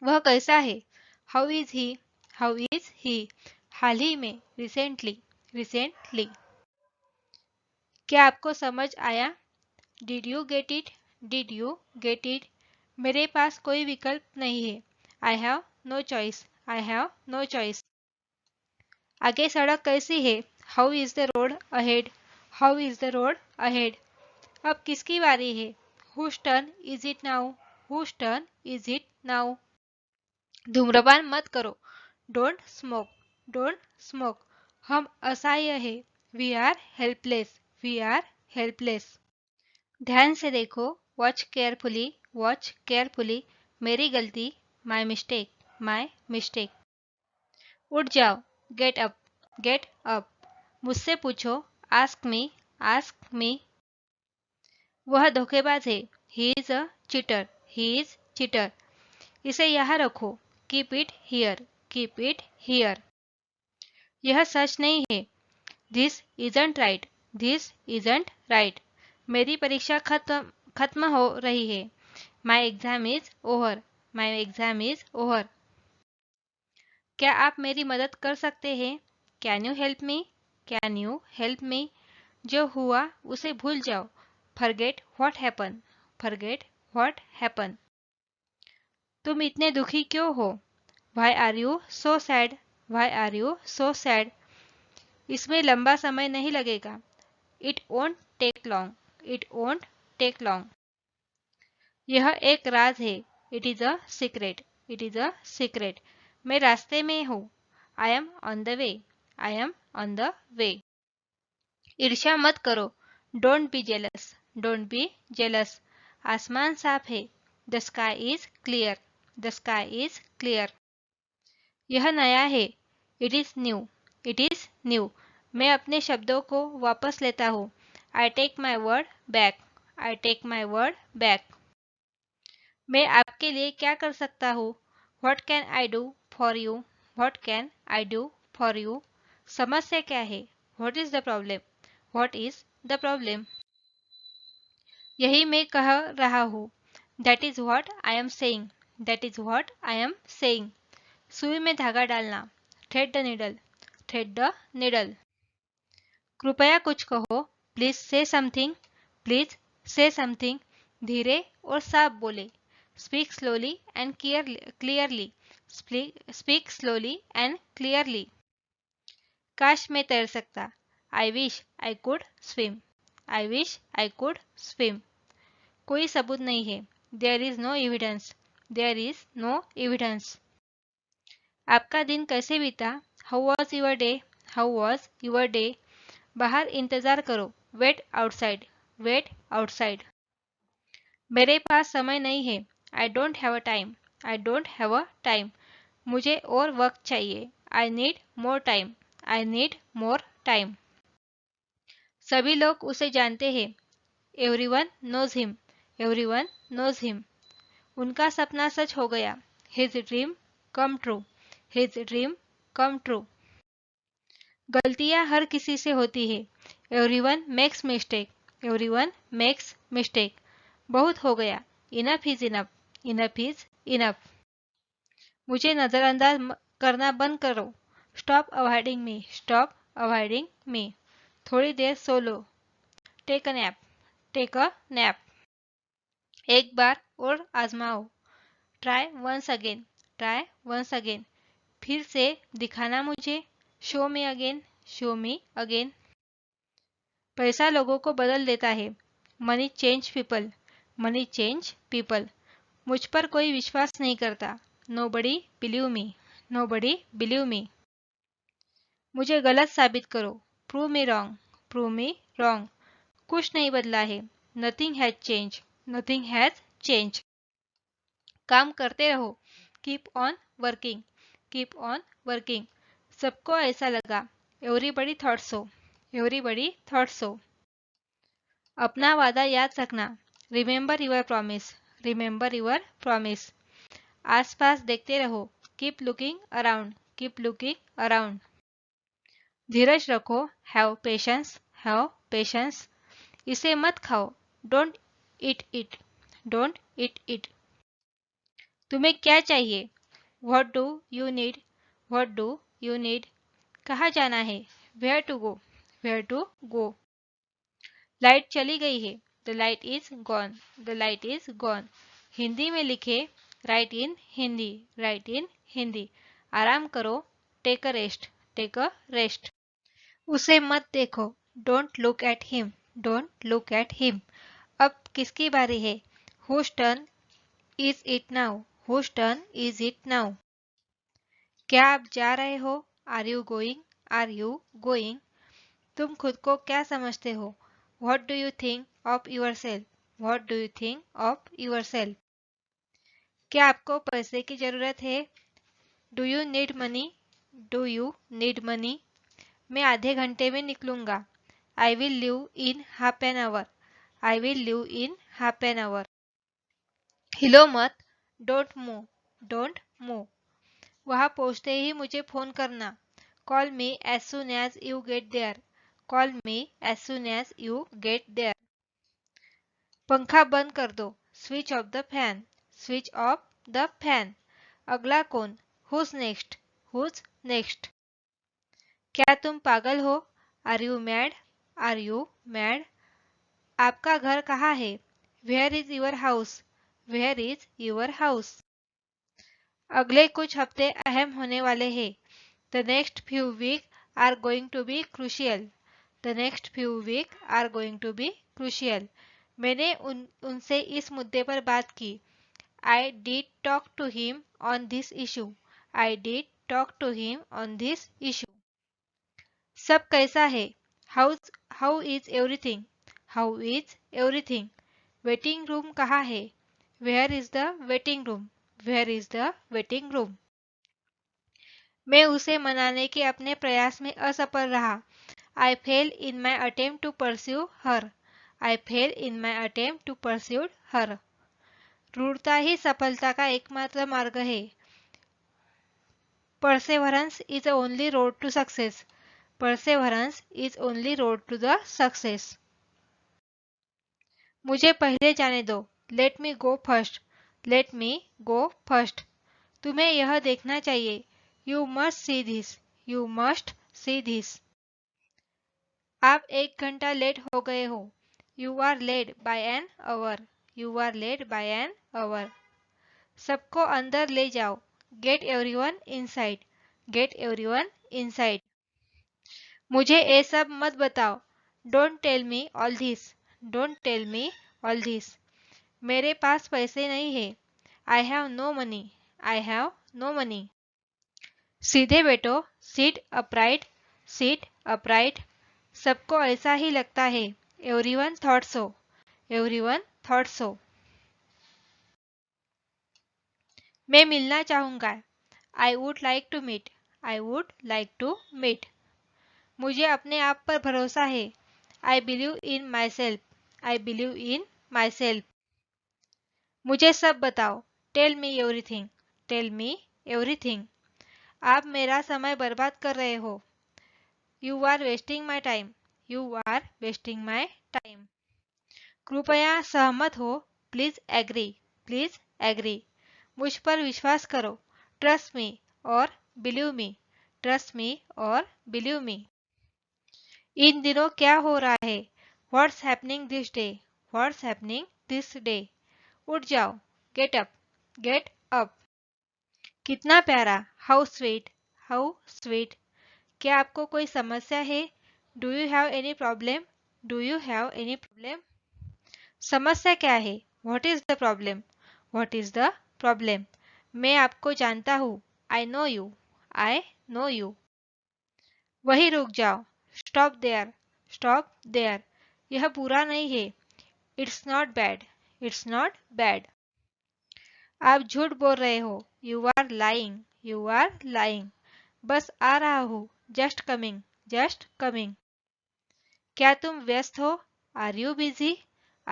वह कैसा है? How is he, how is he. हाल ही में, रिसेंटली, रिसेंटली. क्या आपको समझ आया? Did you get it, did you get it. मेरे पास कोई विकल्प नहीं है. I have no choice, I have no choice. आगे सड़क कैसी है? How is the road ahead, how is the road ahead. अब किसकी बारी है? Whose turn is it now, whose turn is it now. धूम्रपान मत करो. Don't smoke, don't smoke. हम असहाय है. We are helpless, we are helpless. ध्यान से देखो. Watch carefully, watch carefully. मेरी गलती, माई मिस्टेक, माई मिस्टेक. उठ जाओ. Get up, get up. मुझसे पूछो. Ask me, ask me. वह धोखेबाज है. He is a cheater, he is cheater. इसे यहाँ रखो. Keep it here, keep it here. यह सच नहीं है. This isn't right, this isn't right. मेरी परीक्षा खत्म खत्म हो रही है. My exam is over, my exam is over. क्या आप मेरी मदद कर सकते हैं? Can you help me, can you help me. जो हुआ उसे भूल जाओ. Forget what happen, forget what happen. तुम इतने दुखी क्यों हो? Why are you so sad, why are you so sad. इसमें लंबा समय नहीं लगेगा. It won't take long, it won't take long. यह एक राज है. It is a secret. It is a secret. मैं रास्ते में हूँ. I am on the way. I am on the way. ईर्ष्या मत करो. Don't be jealous. Don't be jealous. आसमान साफ है. The sky is clear. The sky is clear. यह नया है. It is new. It is new. मैं अपने शब्दों को वापस लेता हूँ. I take my word back. I take my word back. मैं आपके लिए क्या कर सकता हूँ. What can I do for you. What can I do for you. समस्या क्या है. What is the problem. What is the problem. यही मैं कह रहा हूँ. That is what I am saying. That is what I am saying. सुई में धागा डालना. Thread the needle. Thread the needle. कृपया कुछ कहो. प्लीज से समथिंग. प्लीज से समथिंग. धीरे और साफ बोले. Speak slowly and clearly. Speak slowly and clearly. काश मैं तैर सकता. I wish I could swim. I wish I could swim. कोई सबूत नहीं है. There is no evidence. There is no evidence. आपका दिन कैसे बीता. How was your day. How was your day. बाहर इंतजार करो. Wait outside. Wait outside. मेरे पास समय नहीं है. I don't have a time. I don't have a time. मुझे और वक्त चाहिए. I need more time. I need more time. सभी लोग उसे जानते हैं. Everyone knows him. Everyone knows him. उनका सपना सच हो गया. His dream come true. His dream come true. गलतियां हर किसी से होती है. Everyone makes mistake. Everyone makes mistake. बहुत हो गया. Enough is enough. Enough is enough. मुझे नजरअंदाज करना बंद करो. Stop avoiding me. Stop avoiding मी. थोड़ी देर सो लो. Take a nap. Take a nap. एक बार और आजमाओ. Try once again. Try once again. फिर से दिखाना मुझे. Show me again. Show me again. पैसा लोगों को बदल देता है. Money change people. Money change people. मुझ पर कोई विश्वास नहीं करता. Nobody believe me. Nobody believe me. मुझे गलत साबित करो. Prove me wrong. Prove me wrong. कुछ नहीं बदला है. Nothing has change. Nothing has change. काम करते रहो. Keep on working. Keep on working. सबको ऐसा लगा. Everybody thought so. Everybody thought so. अपना वादा याद रखना. Remember your promise. Remember your promise. आसपास देखते रहो. Keep looking around. Keep looking around. धीरज रखो. Have patience. Have patience. इसे मत खाओ. Don't eat it. Don't eat it. तुम्हें क्या चाहिए. What do you need. What do you need. कहाँ जाना है. Where to go. Where to go. Light चली गई है. The light is gone. The light is gone. Hindi में लिखे. Write in Hindi. Write in Hindi. आराम करो. Take a rest. Take a rest. उसे मत देखो. Don't look at him. Don't look at him. अब किसकी बारी है. Whose turn is it now. Whose turn is it now. क्या आप जा रहे हो. Are you going. Are you going. तुम खुद को क्या समझते हो. What do you think of yourself? What do you think of yourself? क्या आपको पैसे की जरूरत है. Do you need money? Do you need money? मैं आधे घंटे में निकलूंगा. I will leave in half an hour. I will leave in half an hour. हिलो मत. Don't move. Don't move. वहां पहुंचते ही मुझे फोन करना. Call me as soon as you get there. Call me as soon as you get there. पंखा बंद कर दो. Switch off the fan. Switch off the fan. अगला कौन. Who's next. Who's next. क्या तुम पागल हो. Are you mad. Are you mad. आपका घर कहाँ है. Where is your house. Where is your house. अगले कुछ हफ्ते अहम होने वाले हैं. The next few week are going to be crucial. The next few week are going to be crucial. मैंने उनसे इस मुद्दे पर बात की। I did talk to him on this issue. I did talk to him on this issue. सब कैसा है? How is everything? How is everything? Waiting room कहाँ है? Where is the waiting room? Where is the waiting room? मैं उसे मनाने के अपने प्रयास में असफल रहा। I failed in my attempt to pursue her. I failed in my attempt to pursue her. रूढ़ता ही सफलता का एकमात्र मार्ग है। Perseverance is the only road to success. Perseverance is only road to the success. मुझे पहले जाने दो. Let me go first. Let me go first. तुम्हें यह देखना चाहिए. You must see this. You must see this. आप 1 घंटा लेट हो गए हो. You are late by an hour. You are late by an hour. सबको अंदर ले जाओ. Get everyone inside. Get everyone inside. मुझे ये सब मत बताओ. Don't tell me all this. Don't tell me all this. मेरे पास पैसे नहीं है. I have no money. I have no money. सीधे बैठो. Sit upright. Sit upright. सबको ऐसा ही लगता है. Everyone thought so. Everyone thought so. मैं मिलना चाहूँगा. I would like to meet. I would like to meet. मुझे अपने आप पर भरोसा है. I believe in myself. I believe in myself. मुझे सब बताओ. Tell me everything. Tell me everything. आप मेरा समय बर्बाद कर रहे हो. You are wasting my time. You are wasting my time. कृपया सहमत हो. Please agree. Please agree. मुझ पर विश्वास करो. Trust me और believe me. Trust me और believe me. इन दिनों क्या हो रहा है? What's happening this day? What's happening this day? उठ जाओ. Get up. Get up. कितना प्यारा. How sweet. How sweet. क्या आपको कोई समस्या है? Do you have any problem? Do you have any problem? समस्या क्या है? What is the problem? What is the problem? मैं आपको जानता हूँ. I know you. I know you. वहीं रुक जाओ. Stop there. Stop there. यह बुरा नहीं है. It's not bad. It's not bad. आप झूठ बोल रहे हो. You are lying. You are lying. बस आ रहा हूँ. Just coming. Just coming. क्या तुम व्यस्त हो? Are you busy?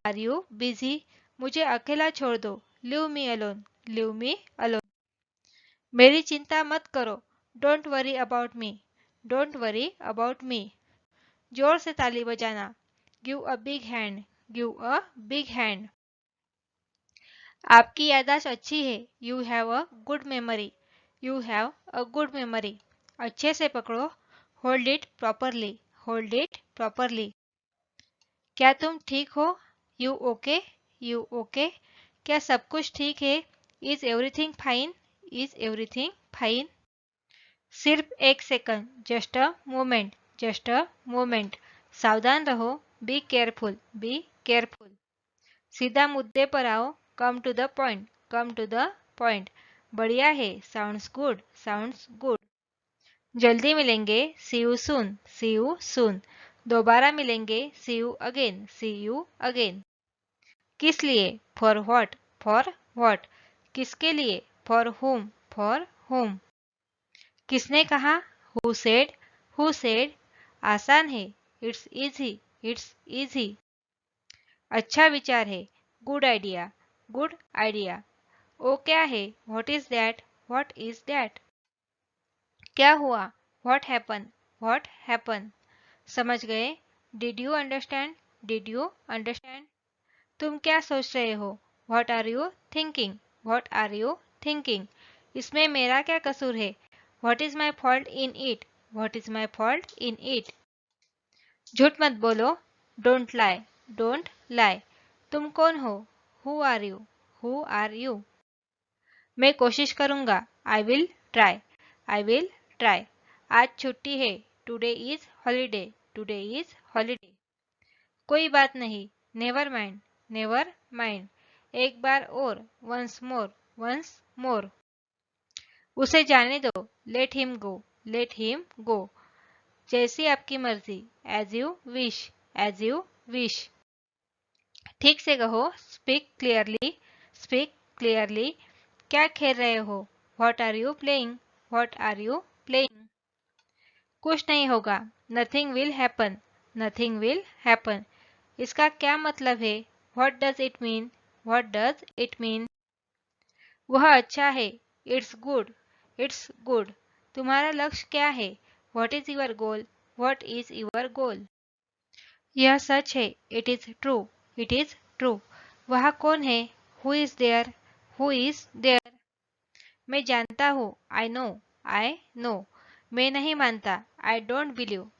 Are you busy? मुझे अकेला छोड़ दो. Leave me alone. Leave me alone. मेरी चिंता मत करो. Don't worry about me. Don't worry about me. जोर से ताली बजाना. Give a big hand. Give a big hand. आपकी याददाश्त अच्छी है. You have a good memory. You have a good memory. अच्छे से पकड़ो. Hold it properly. Hold it properly. क्या तुम ठीक हो? You okay? You okay? क्या सब कुछ ठीक है? Is everything fine? Is everything fine? सिर्फ 1 second. Just a moment. Just a moment. सावधान रहो. Be careful. Be careful. सीधा मुद्दे पर आओ. Come to the point. Come to the point. बढ़िया है. Sounds good. Sounds good. जल्दी मिलेंगे. See you soon. See you soon. दोबारा मिलेंगे. See you again. See you again. किस लिए? For what? For what? किसके लिए? For whom? For whom? किसने कहा? Who said? Who said? आसान है. It's easy. It's easy. अच्छा विचार है. Good idea. Good idea. वो क्या है? What is that? What is that? क्या हुआ? What happened? What happened? समझ गए? Did you understand? Did you understand? तुम क्या सोच रहे हो? What are you thinking? What are you thinking? इसमें मेरा क्या कसूर है? What is my fault in it? What is my fault in it? झूठ मत बोलो. Don't lie. Don't lie. तुम कौन हो? Who are you? Who are you? मैं कोशिश करूँगा. I will try. I will try. आज छुट्टी है. Today is holiday. Today is holiday. कोई बात नहीं. Never mind. नेवर माइंड, एक बार और, वंस मोर, उसे जाने दो, लेट हिम गो, जैसी आपकी मर्जी, एज यू विश, ठीक से कहो, स्पीक क्लियरली, क्या खेल रहे हो, व्हाट आर यू प्लेइंग, कुछ नहीं होगा, नथिंग विल हैपन, इसका क्या मतलब है, व्हाट डज इट मीन, वह अच्छा है, इट्स गुड, तुम्हारा लक्ष्य क्या है, व्हाट इज यूर गोल, यह सच है, इट इज ट्रू, वह कौन है, हु इज देयर, मैं जानता हूँ, आई नो, मैं नहीं मानता, आई डोंट बिलीव,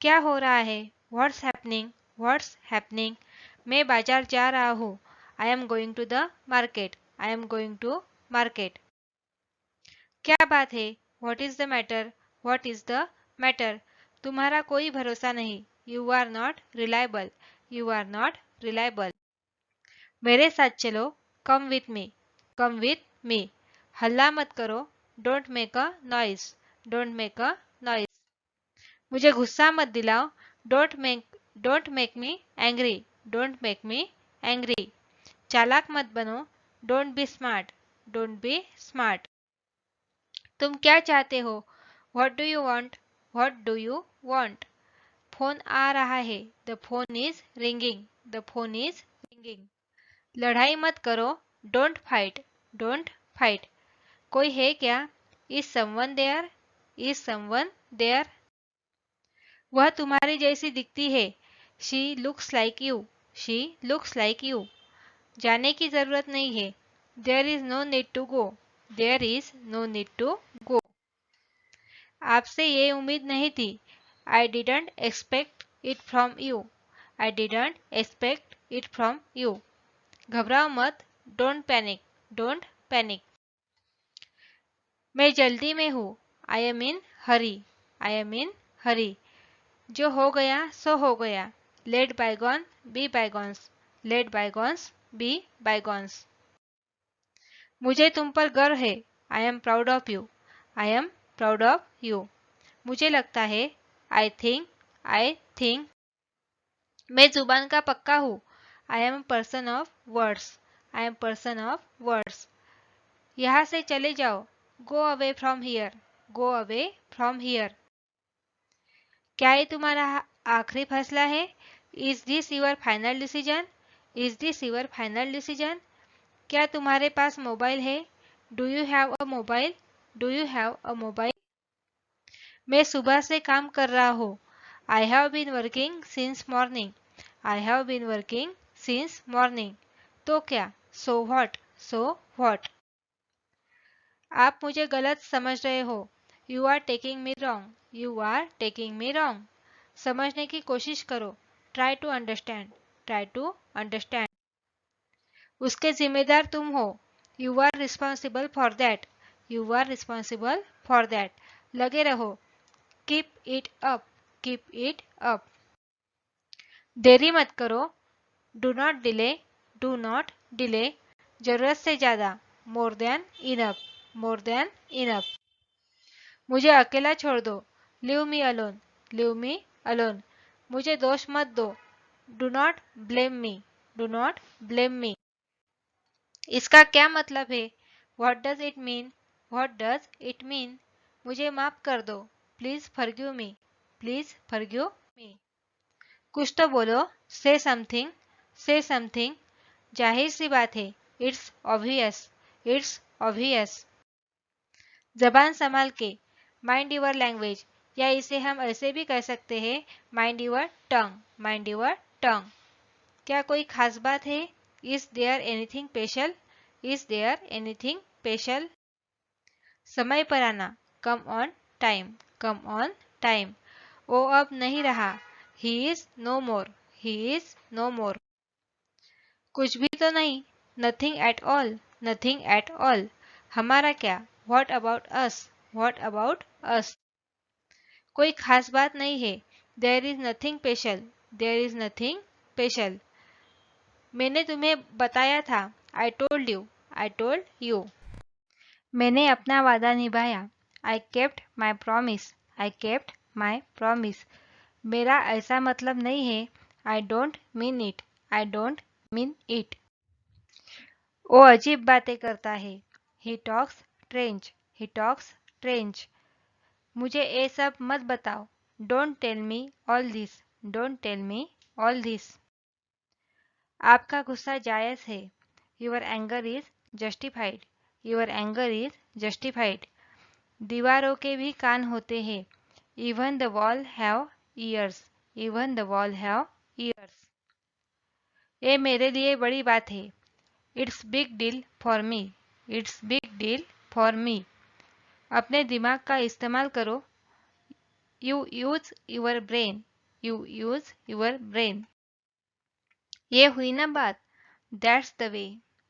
क्या हो रहा है, व्हाट्स हैपनिंग, मैं बाजार जा रहा हूँ, I am going to market, क्या बात है, व्हाट इज द मैटर, तुम्हारा कोई भरोसा नहीं, यू आर नॉट रिलायबल, मेरे साथ चलो, कम विथ मी, हल्ला मत करो, डोंट मेक अ नॉइस, मुझे गुस्सा मत दिलाओ, don't make me angry angry, चालाक मत बनो, डोंट बी स्मार्ट, तुम क्या चाहते हो, what do you want, phone आ रहा है, द फोन इज रिंगिंग, लड़ाई मत करो, डोंट फाइट, कोई है क्या, इज समवन देयर, वह तुम्हारी जैसी दिखती है, शी लुक्स लाइक यू, जाने की जरूरत नहीं है, there is no need to go, आपसे ये उम्मीद नहीं थी, I didn't expect it from you I didn't expect it from you, घबराओ मत, डोंट पैनिक, मैं जल्दी में हूँ, आई एम इन हरी, जो हो गया सो हो गया, लेट बायगॉन्स बी बायगॉन्स, मुझे तुम पर गर्व है, I am proud of you, मुझे लगता है, आई थिंक, मैं जुबान का पक्का हूँ, I M I am person of words, यहाँ से चले जाओ, गो अवे फ्रॉम हियर, क्या ये तुम्हारा आखिरी फैसला है, is this your final decision, क्या तुम्हारे पास मोबाइल है, do you have a mobile, मैं सुबह से काम कर रहा हूँ, I have been working since morning, तो क्या, सो व्हाट, आप मुझे गलत समझ रहे हो, you are taking me wrong, समझने की कोशिश करो, ट्राई टू अंडरस्टैंड, उसके जिम्मेदार तुम हो, you are responsible for that, लगे रहो, keep it up keep it up, देरी मत करो, डू नॉट डिले, जरूरत से ज्यादा, मोर देन इनफ, मुझे अकेला छोड़ दो, लीव मी अलोन, मुझे दोष मत दो, डू नॉट ब्लेम मी, इसका क्या मतलब है, व्हाट डज इट मीन, मुझे माफ कर दो, प्लीज फॉरगिव मी, कुछ तो बोलो, से समथिंग, जाहिर सी बात है, इट्स ऑब्वियस, जबान संभाल के, माइंड योर लैंग्वेज, या इसे हम ऐसे भी कह सकते हैं, माइंड योर टंग, क्या कोई खास बात है, इज देयर एनीथिंग स्पेशल, समय पर आना, कम ऑन टाइम, वो अब नहीं रहा, ही इज नो मोर, कुछ भी तो नहीं, नथिंग एट ऑल, हमारा क्या, व्हाट अबाउट अस, कोई खास बात नहीं है, देयर इज नथिंग स्पेशल। मैंने तुम्हें बताया था। I told you. I told you. मैंने अपना वादा निभाया। I kept my promise. I kept my promise. मेरा ऐसा मतलब नहीं है। I don't mean it. I don't mean it. वो अजीब बातें करता है। He talks strange. He talks strange. मुझे ये सब मत बताओ। Don't tell me all this. Don't tell me all this. आपका गुस्सा जायज़ है। Your anger is justified. Your anger is justified. दीवारों के भी कान होते हैं। Even the wall have years. Even the wall have years. ये मेरे लिए बड़ी बात है। It's big deal for me. It's big deal for मी। अपने दिमाग का इस्तेमाल करो। You use your brain. You use your brain. ये हुई ना बात। That's the way.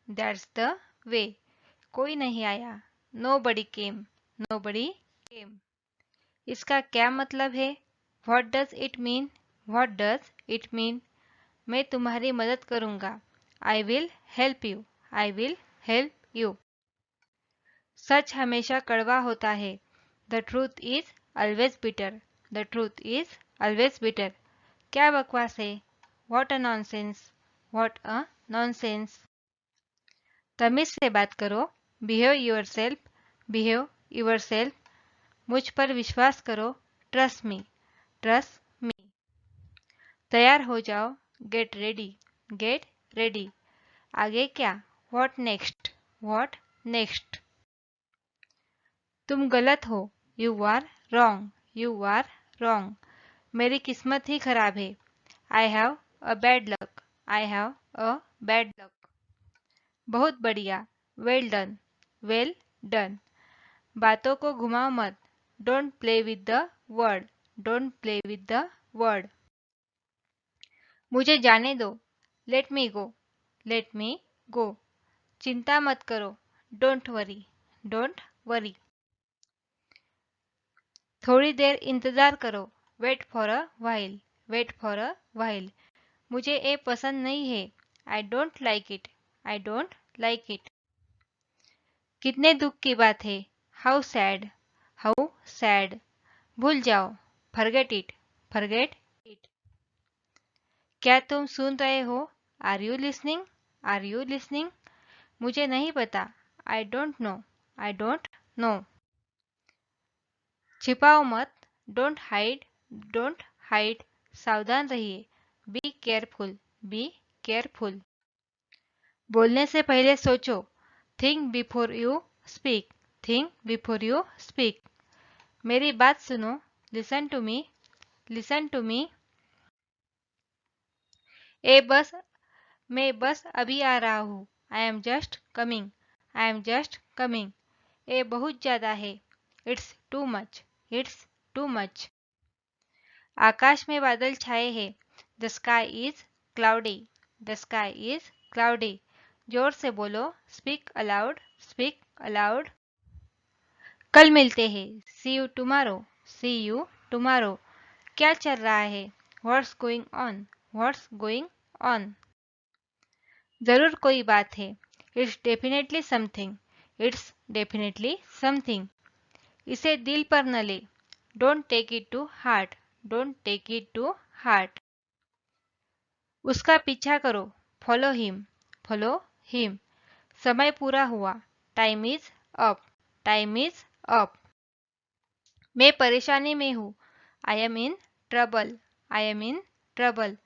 That's the way. कोई नहीं आया। नो बडी केम। नो बडी केम। इसका क्या मतलब है? What does it mean? What does it mean? मैं तुम्हारी मदद करूंगा। I will help you. I will help you. सच हमेशा कड़वा होता है। The truth is always bitter. The truth is always bitter. क्या बकवास है? What a nonsense. What a nonsense. तमीज से बात करो। Behave yourself. Behave yourself. मुझ पर विश्वास करो। Trust me. Trust me. तैयार हो जाओ। Get ready. Get ready. आगे क्या? What next. What next. तुम गलत हो। You are wrong. You are wrong. मेरी किस्मत ही खराब है। I have a bad luck. I have a bad luck. बहुत बढ़िया। Well done. Well done. बातों को घुमाओ मत। Don't play with the word. Don't play with the word. मुझे जाने दो। Let me go. Let me go. चिंता मत करो। Don't worry. Don't worry. थोड़ी देर इंतजार करो। Wait for a while. Wait for a while. मुझे ये पसंद नहीं है। I don't like it. I don't like it. कितने दुख की बात है। How sad. How sad. भूल जाओ। Forget it. Forget it. क्या तुम सुन रहे हो? Are you listening? Are you listening? मुझे नहीं पता। I don't know. I don't know. छिपाओ मत। Don't hide. Don't hide. सावधान रहिए। Be careful. Be careful. बोलने से पहले सोचो। Think before you speak. Think before you speak. मेरी बात सुनो। Listen to me. Listen to me. ए बस मैं बस अभी आ रहा हूँ। I am just coming. I am just coming. ये बहुत ज़्यादा है। It's too much. It's too much. आकाश में बादल छाए हैं। The sky is cloudy. The sky is cloudy. जोर से बोलो। Speak aloud. Speak aloud. कल मिलते हैं। See you tomorrow. See you tomorrow. क्या चल रहा है? What's going on. What's going on. जरूर कोई बात है। It's definitely something. It's definitely something. इसे दिल पर न ले। Don't take it to heart. Don't take it to heart. उसका पीछा करो। Follow him. Follow him. समय पूरा हुआ। Time is up. Time is up. मैं परेशानी में हूँ। I am in trouble. I am in trouble.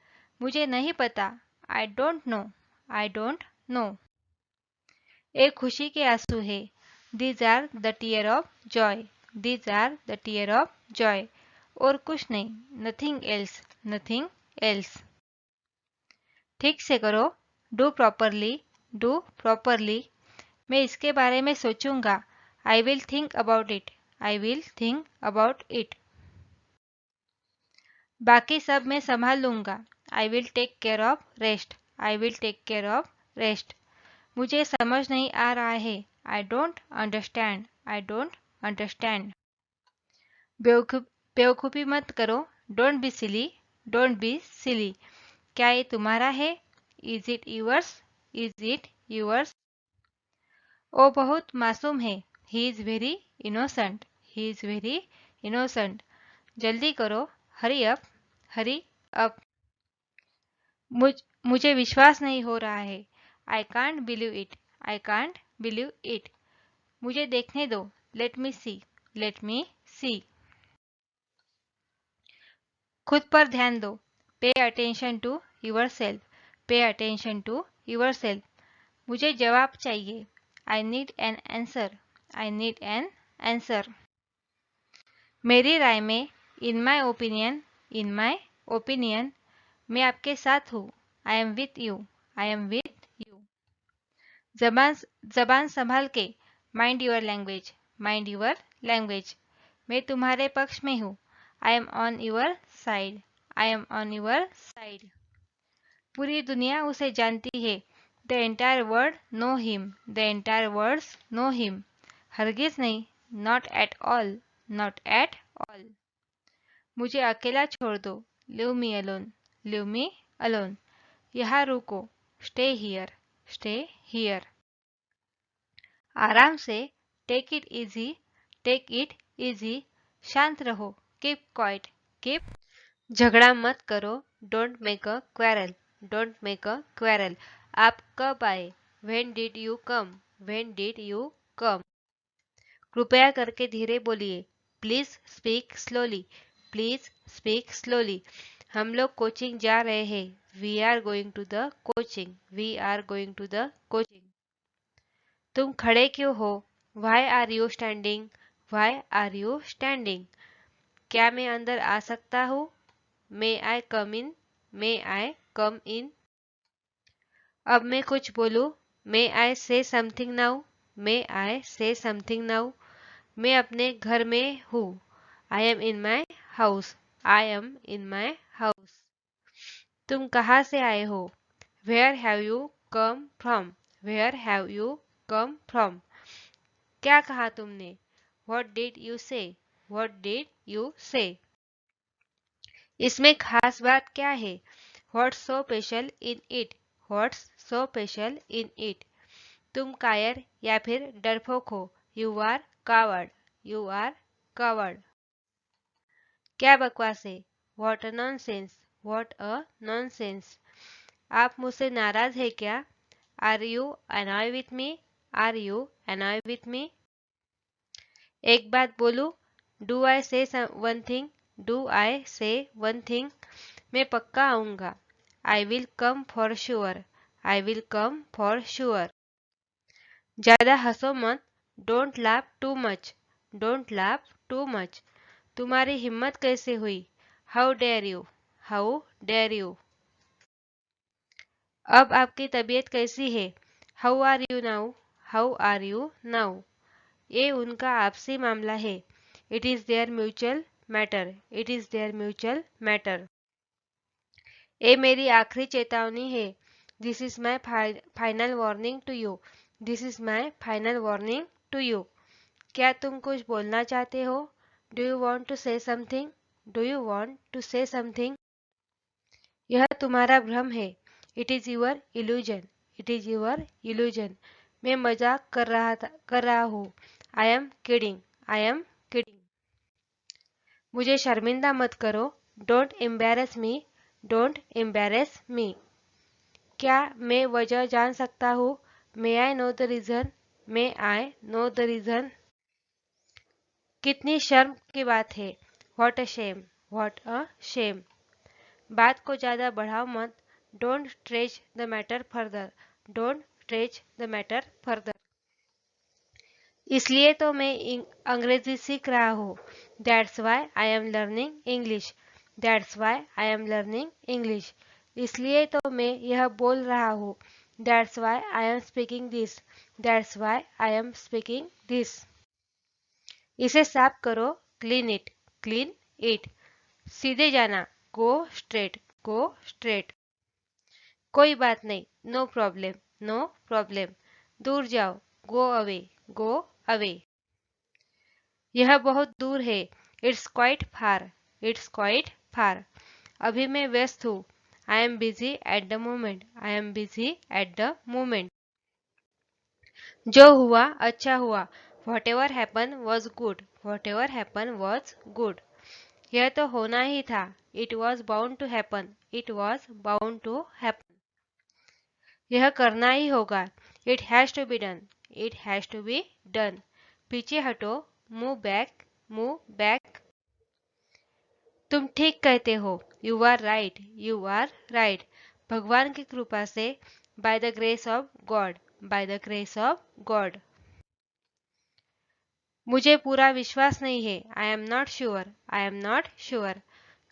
मुझे नहीं पता। I don't know. I don't know. एक खुशी के आंसू है। These are the tear of joy. These are the tear of joy. और कुछ नहीं। Nothing else. Nothing else. ठीक से करो। Do properly. Do properly. मैं इसके बारे में सोचूंगा। I will think about it. I will think about it. बाकी सब मैं संभाल लूंगा। I will take care of rest. I will take care of rest. मुझे समझ नहीं आ रहा है। I don't understand. I don't understand. बेवकूफ़ी मत करो। Don't be silly. Don't be silly. क्या ये तुम्हारा है? Is it yours? Is it yours? वो बहुत मासूम है। He is very innocent. He is very innocent. जल्दी करो। Hurry up. Hurry up. मुझे विश्वास नहीं हो रहा है। I can't believe it. I can't believe it. मुझे देखने दो। Let me see. Let me सी। खुद पर ध्यान दो। Pay attention to your self. Pay attention to your self. मुझे जवाब चाहिए। I need an answer. I need an answer. मेरी राय में, इन my opinion, in my opinion, मैं आपके साथ हूँ। I am with you. I am with you. जबान जबान संभाल के। Mind your language. Mind your language. मैं तुम्हारे पक्ष में हूँ। I am on your side. I am on your side. पूरी दुनिया उसे जानती है। The entire world know him. The entire world know him. हरगिज नहीं। Not at all. Not at all. मुझे अकेला छोड़ दो। Leave me alone. Leave me alone. यहाँ रुको। Stay here. Stay here. आराम से। Take it easy. Take it easy. शांत रहो। Keep quiet. कीप। झगड़ा मत करो। Don't make a quarrel. Don't make a quarrel. आप कब आए? When did you come? When did you come? कृपया करके धीरे बोलिए। Please speak slowly. Please speak slowly. हम लोग कोचिंग जा रहे हैं। We are going to the coaching. We are going to the coaching. तुम खड़े क्यों हो? Why are you standing? Why are you standing? क्या मैं अंदर आ सकता हूँ? मे आई कम इन? मे आई कम इन? अब मैं कुछ बोलूँ? मे आई से समथिंग नाउ? मे आई से समथिंग नाउ? मैं अपने घर में हूँ। I am in my house. I am in my house. तुम कहाँ से आए हो? Where have you come from? Where have you come from? क्या कहा तुमने? What did you say? What did you say? इसमें खास बात क्या है? What's so special in it? What's so special in it? तुम कायर या फिर डरपोक हो। You are coward. You are coward. क्या बकवास है? What a nonsense. What a nonsense. आप मुझसे नाराज है क्या? Are you annoyed with me? Are you annoyed with me? एक बात बोलूं? डू आई से वन थिंग? डू आई से वन थिंग? मैं पक्का आऊंगा। I will come for sure. I will come for sure. ज्यादा हंसो मत। Don't laugh too much. Don't laugh too much. तुम्हारी हिम्मत कैसे हुई? How dare you? How dare you? अब आपकी तबीयत कैसी है? How are you now? How are you now? ये उनका आपसी मामला है। It is their mutual matter. It is their mutual matter. ये मेरी आखिरी चेतावनी है। This is my final warning to you. This is my final warning to you. क्या तुम कुछ बोलना चाहते हो? Do you want to say something? Do you want to say something? यह तुम्हारा भ्रम है। It is your illusion. It is your illusion. मैं मजाक कर रहा हूँ। I am kidding. I am kidding. मुझे शर्मिंदा मत करो। Don't embarrass me. Don't embarrass me. क्या मैं वजह जान सकता हूँ? मे I know the reason? May I know the reason? कितनी शर्म की बात है। What a shame. What a shame. बात को ज्यादा बढ़ाओ मत। Don't stretch the matter further. Don't stretch the matter further. इसलिए तो मैं अंग्रेजी सीख रहा हूँ। That's why I am learning English. That's why I am learning English. इसलिए तो मैं यह बोल रहा हूँ। That's why I am speaking this. That's why I am speaking this. इसे साफ करो। Clean it. Clean it. सीधे जाना। Go straight. Go straight. कोई बात नहीं। No problem. No problem. दूर जाओ। Go away. Go away. यह बहुत दूर है। It's quite far. It's quite far. अभी मैं व्यस्त हूँ। I am busy at the moment. I am busy at the moment. जो हुआ अच्छा हुआ. Whatever happened was good. Whatever happened was good. यह तो होना ही था. It was bound to happen. It was bound to happen. यह करना ही होगा. It has to be done. It has to be done. पीछे हटो. Move back. Move back. तुम ठीक कहते हो. You are right. You are right. भगवान की कृपा से. By the grace of God. By the grace of God. मुझे पूरा विश्वास नहीं है. I am not sure. I am not sure.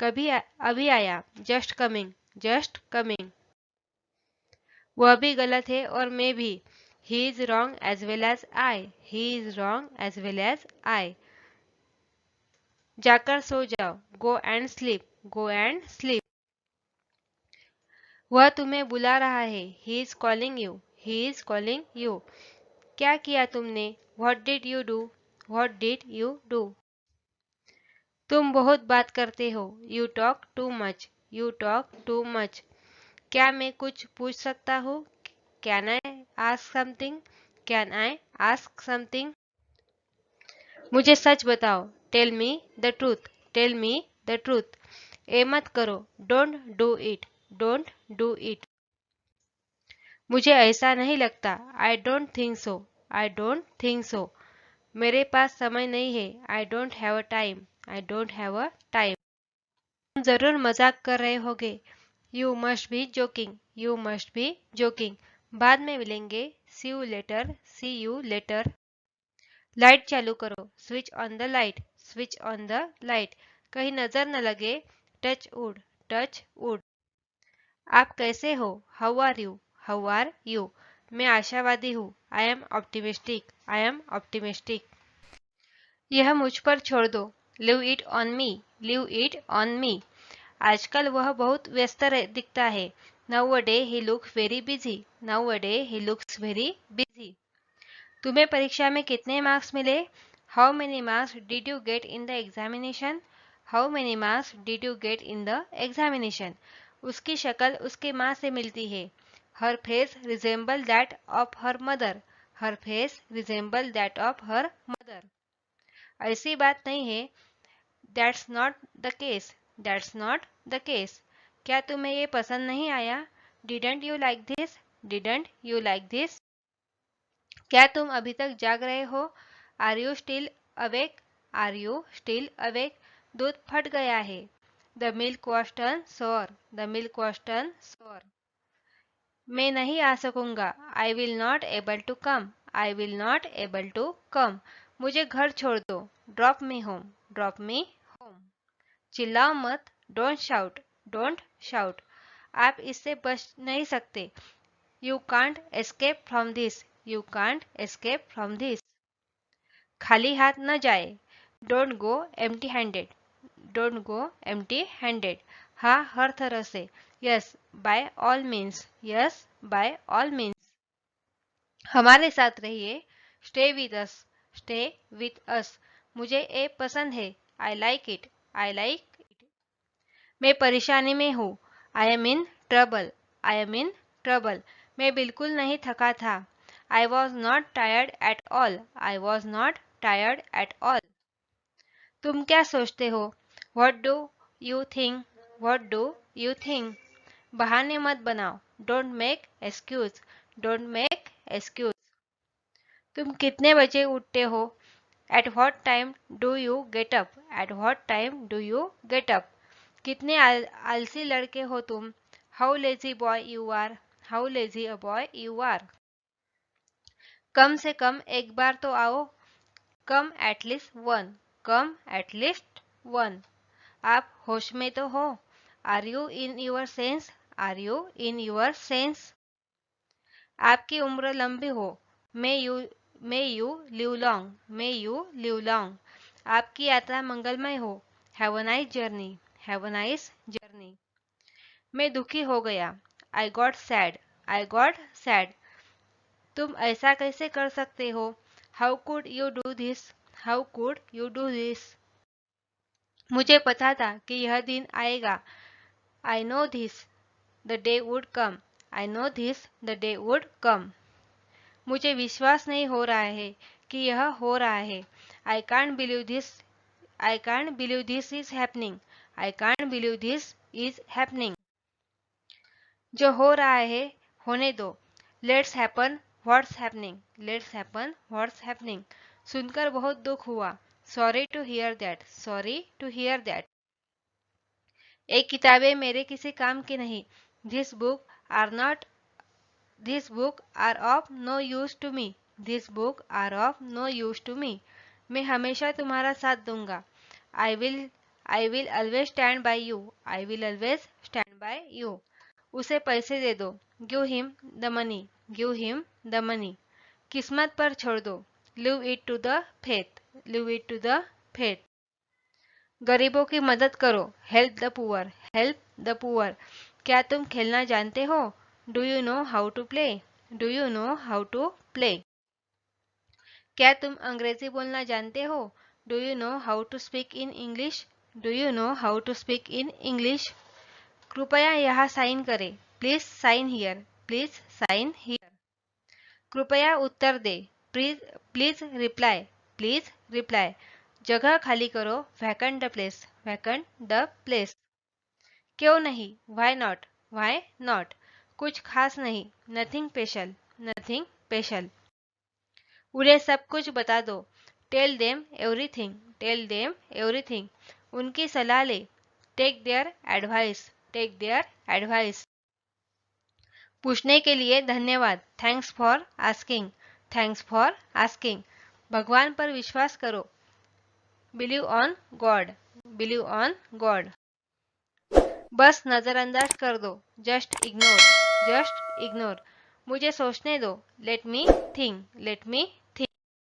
अभी आया. Just coming. Just coming. वह भी गलत है और मैं भी. He is wrong as well as I. He is wrong as well as I. जाकर सो जाओ. Go and sleep. Go and sleep. वह तुम्हें बुला रहा है. He is calling you. He is calling you. क्या किया तुमने? What did you do? What did you do? तुम बहुत बात करते हो. You talk too much. You talk too much. क्या मैं कुछ पूछ सकता हूँ? Can I ask something? Can I ask something? मुझे सच बताओ. Tell me the truth. Tell me the truth. ए मत करो. Don't do it. Don't do it. मुझे ऐसा नहीं लगता. I don't think so. I don't think so. मेरे पास समय नहीं है. I don't have a time. I don't have a time. तुम जरूर मजाक कर रहे होगे. You must be joking. You must be joking. बाद में मिलेंगे. See you later. See you later. Light चालू करो. Switch on the light. Switch on the light. कहीं नजर न लगे. Touch wood. Touch wood. आप कैसे हो? How are you? How are you? मैं आशावादी हूँ. I am optimistic. I am optimistic. यह मुझ पर छोड़ दो. Leave it on me. Leave it on me. आजकल वह बहुत व्यस्त दिखता है. Nowadays he looks very busy. Nowadays he looks very busy. तुम्हें परीक्षा में कितने मार्क्स मिले? How many marks did you get in the examination? How many marks did you get in the examination? उसकी शक्ल उसके माँ से मिलती है. Her face resemble that of her mother. Her face resemble that of her mother. ऐसी बात नहीं है. That's not the case. That's not the case. क्या तुम्हें ये पसंद नहीं आया? Didn't you like this? Didn't you like this? क्या तुम अभी तक जाग रहे हो? Are you still awake? Are you still awake? दूध फट गया है. The milk was turned sour. The milk was turned sour. मैं नहीं आ सकूंगा. I will not able to come. I will not able to come. मुझे घर छोड़ दो. Drop me home. Drop me home. चिल्लाओ मत. Don't shout. Don't shout. आप इससे बच नहीं सकते. You can't escape from this. You can't escape from this. खाली हाथ न जाए. Don't go empty handed. Don't go empty handed. हाँ हर तरह से. Yes, by all means. Yes, by all means. हमारे साथ रहिए. Stay with us. Stay with us. मुझे ये पसंद है. I like it. I like it. मैं परेशानी में हूँ. I am in trouble. I am in trouble. मैं बिल्कुल नहीं थका था. I was not tired at all. I was not tired at all. तुम क्या सोचते हो? What do you think? What do you think? बहाने मत बनाओ. Don't make excuse. Don't make excuse. तुम कितने बजे उठते हो? At what time do you get up? At what time do you get up? कितने आलसी लड़के हो तुम? How lazy boy you are. How lazy a boy you are. कम से कम एक बार तो आओ. Come at least one. Come at least one. आप होश में तो हो? Are you in your sense? Are you in your sense? आपकी उम्र लंबी हो. May you live long. May you live long. आपकी यात्रा मंगलमय हो. Have a nice journey. Have a nice journey. मैं दुखी हो गया. I got sad. I got sad. तुम ऐसा कैसे कर सकते हो? How could you do this? How could you do this? मुझे पता था कि यह दिन आएगा. I know this. the day would come. I know this, the day would come. मुझे विश्वास नहीं हो रहा है कि यह हो रहा है. I can't believe this. I can't believe this is happening. I can't believe this is happening. जो हो रहा है होने दो. Let's happen what's happening. Let's happen what's happening. सुनकर बहुत दुख हुआ. Sorry to hear that. Sorry to hear that. ये किताबें मेरे किसी काम की नहीं. This book are not. This book are of no use to me. This book are of no use to me. मैं हमेशा तुम्हारा साथ दूंगा. I will always stand by you. I will always stand by you. उसे पैसे दे दो. Give him the money. Give him the money. किस्मत पर छोड़ दो. Leave it to the fate. Leave it to the fate. गरीबों की मदद करो. Help the poor. Help the poor. क्या तुम खेलना जानते हो? Do you know how to play? Do you know how to play? क्या तुम अंग्रेजी बोलना जानते हो? Do you know how to speak in English? Do you know how to speak in English? कृपया यहाँ साइन करें. Please sign here. Please sign here. कृपया उत्तर दे. Please reply. Please reply. जगह खाली करो. Vacant the place. Vacant the place. क्यों नहीं? Why not? Why not? कुछ खास नहीं. Nothing special. Nothing special. उन्हें सब कुछ बता दो. Tell them everything. Tell them everything. उनकी सलाह ले. Take their advice. Take their advice. पूछने के लिए धन्यवाद. Thanks for asking. Thanks for asking. भगवान पर विश्वास करो. Believe on God. Believe on God. बस नजरअंदाज कर दो. Just ignore. Just ignore. मुझे सोचने दो. Let me think. Let me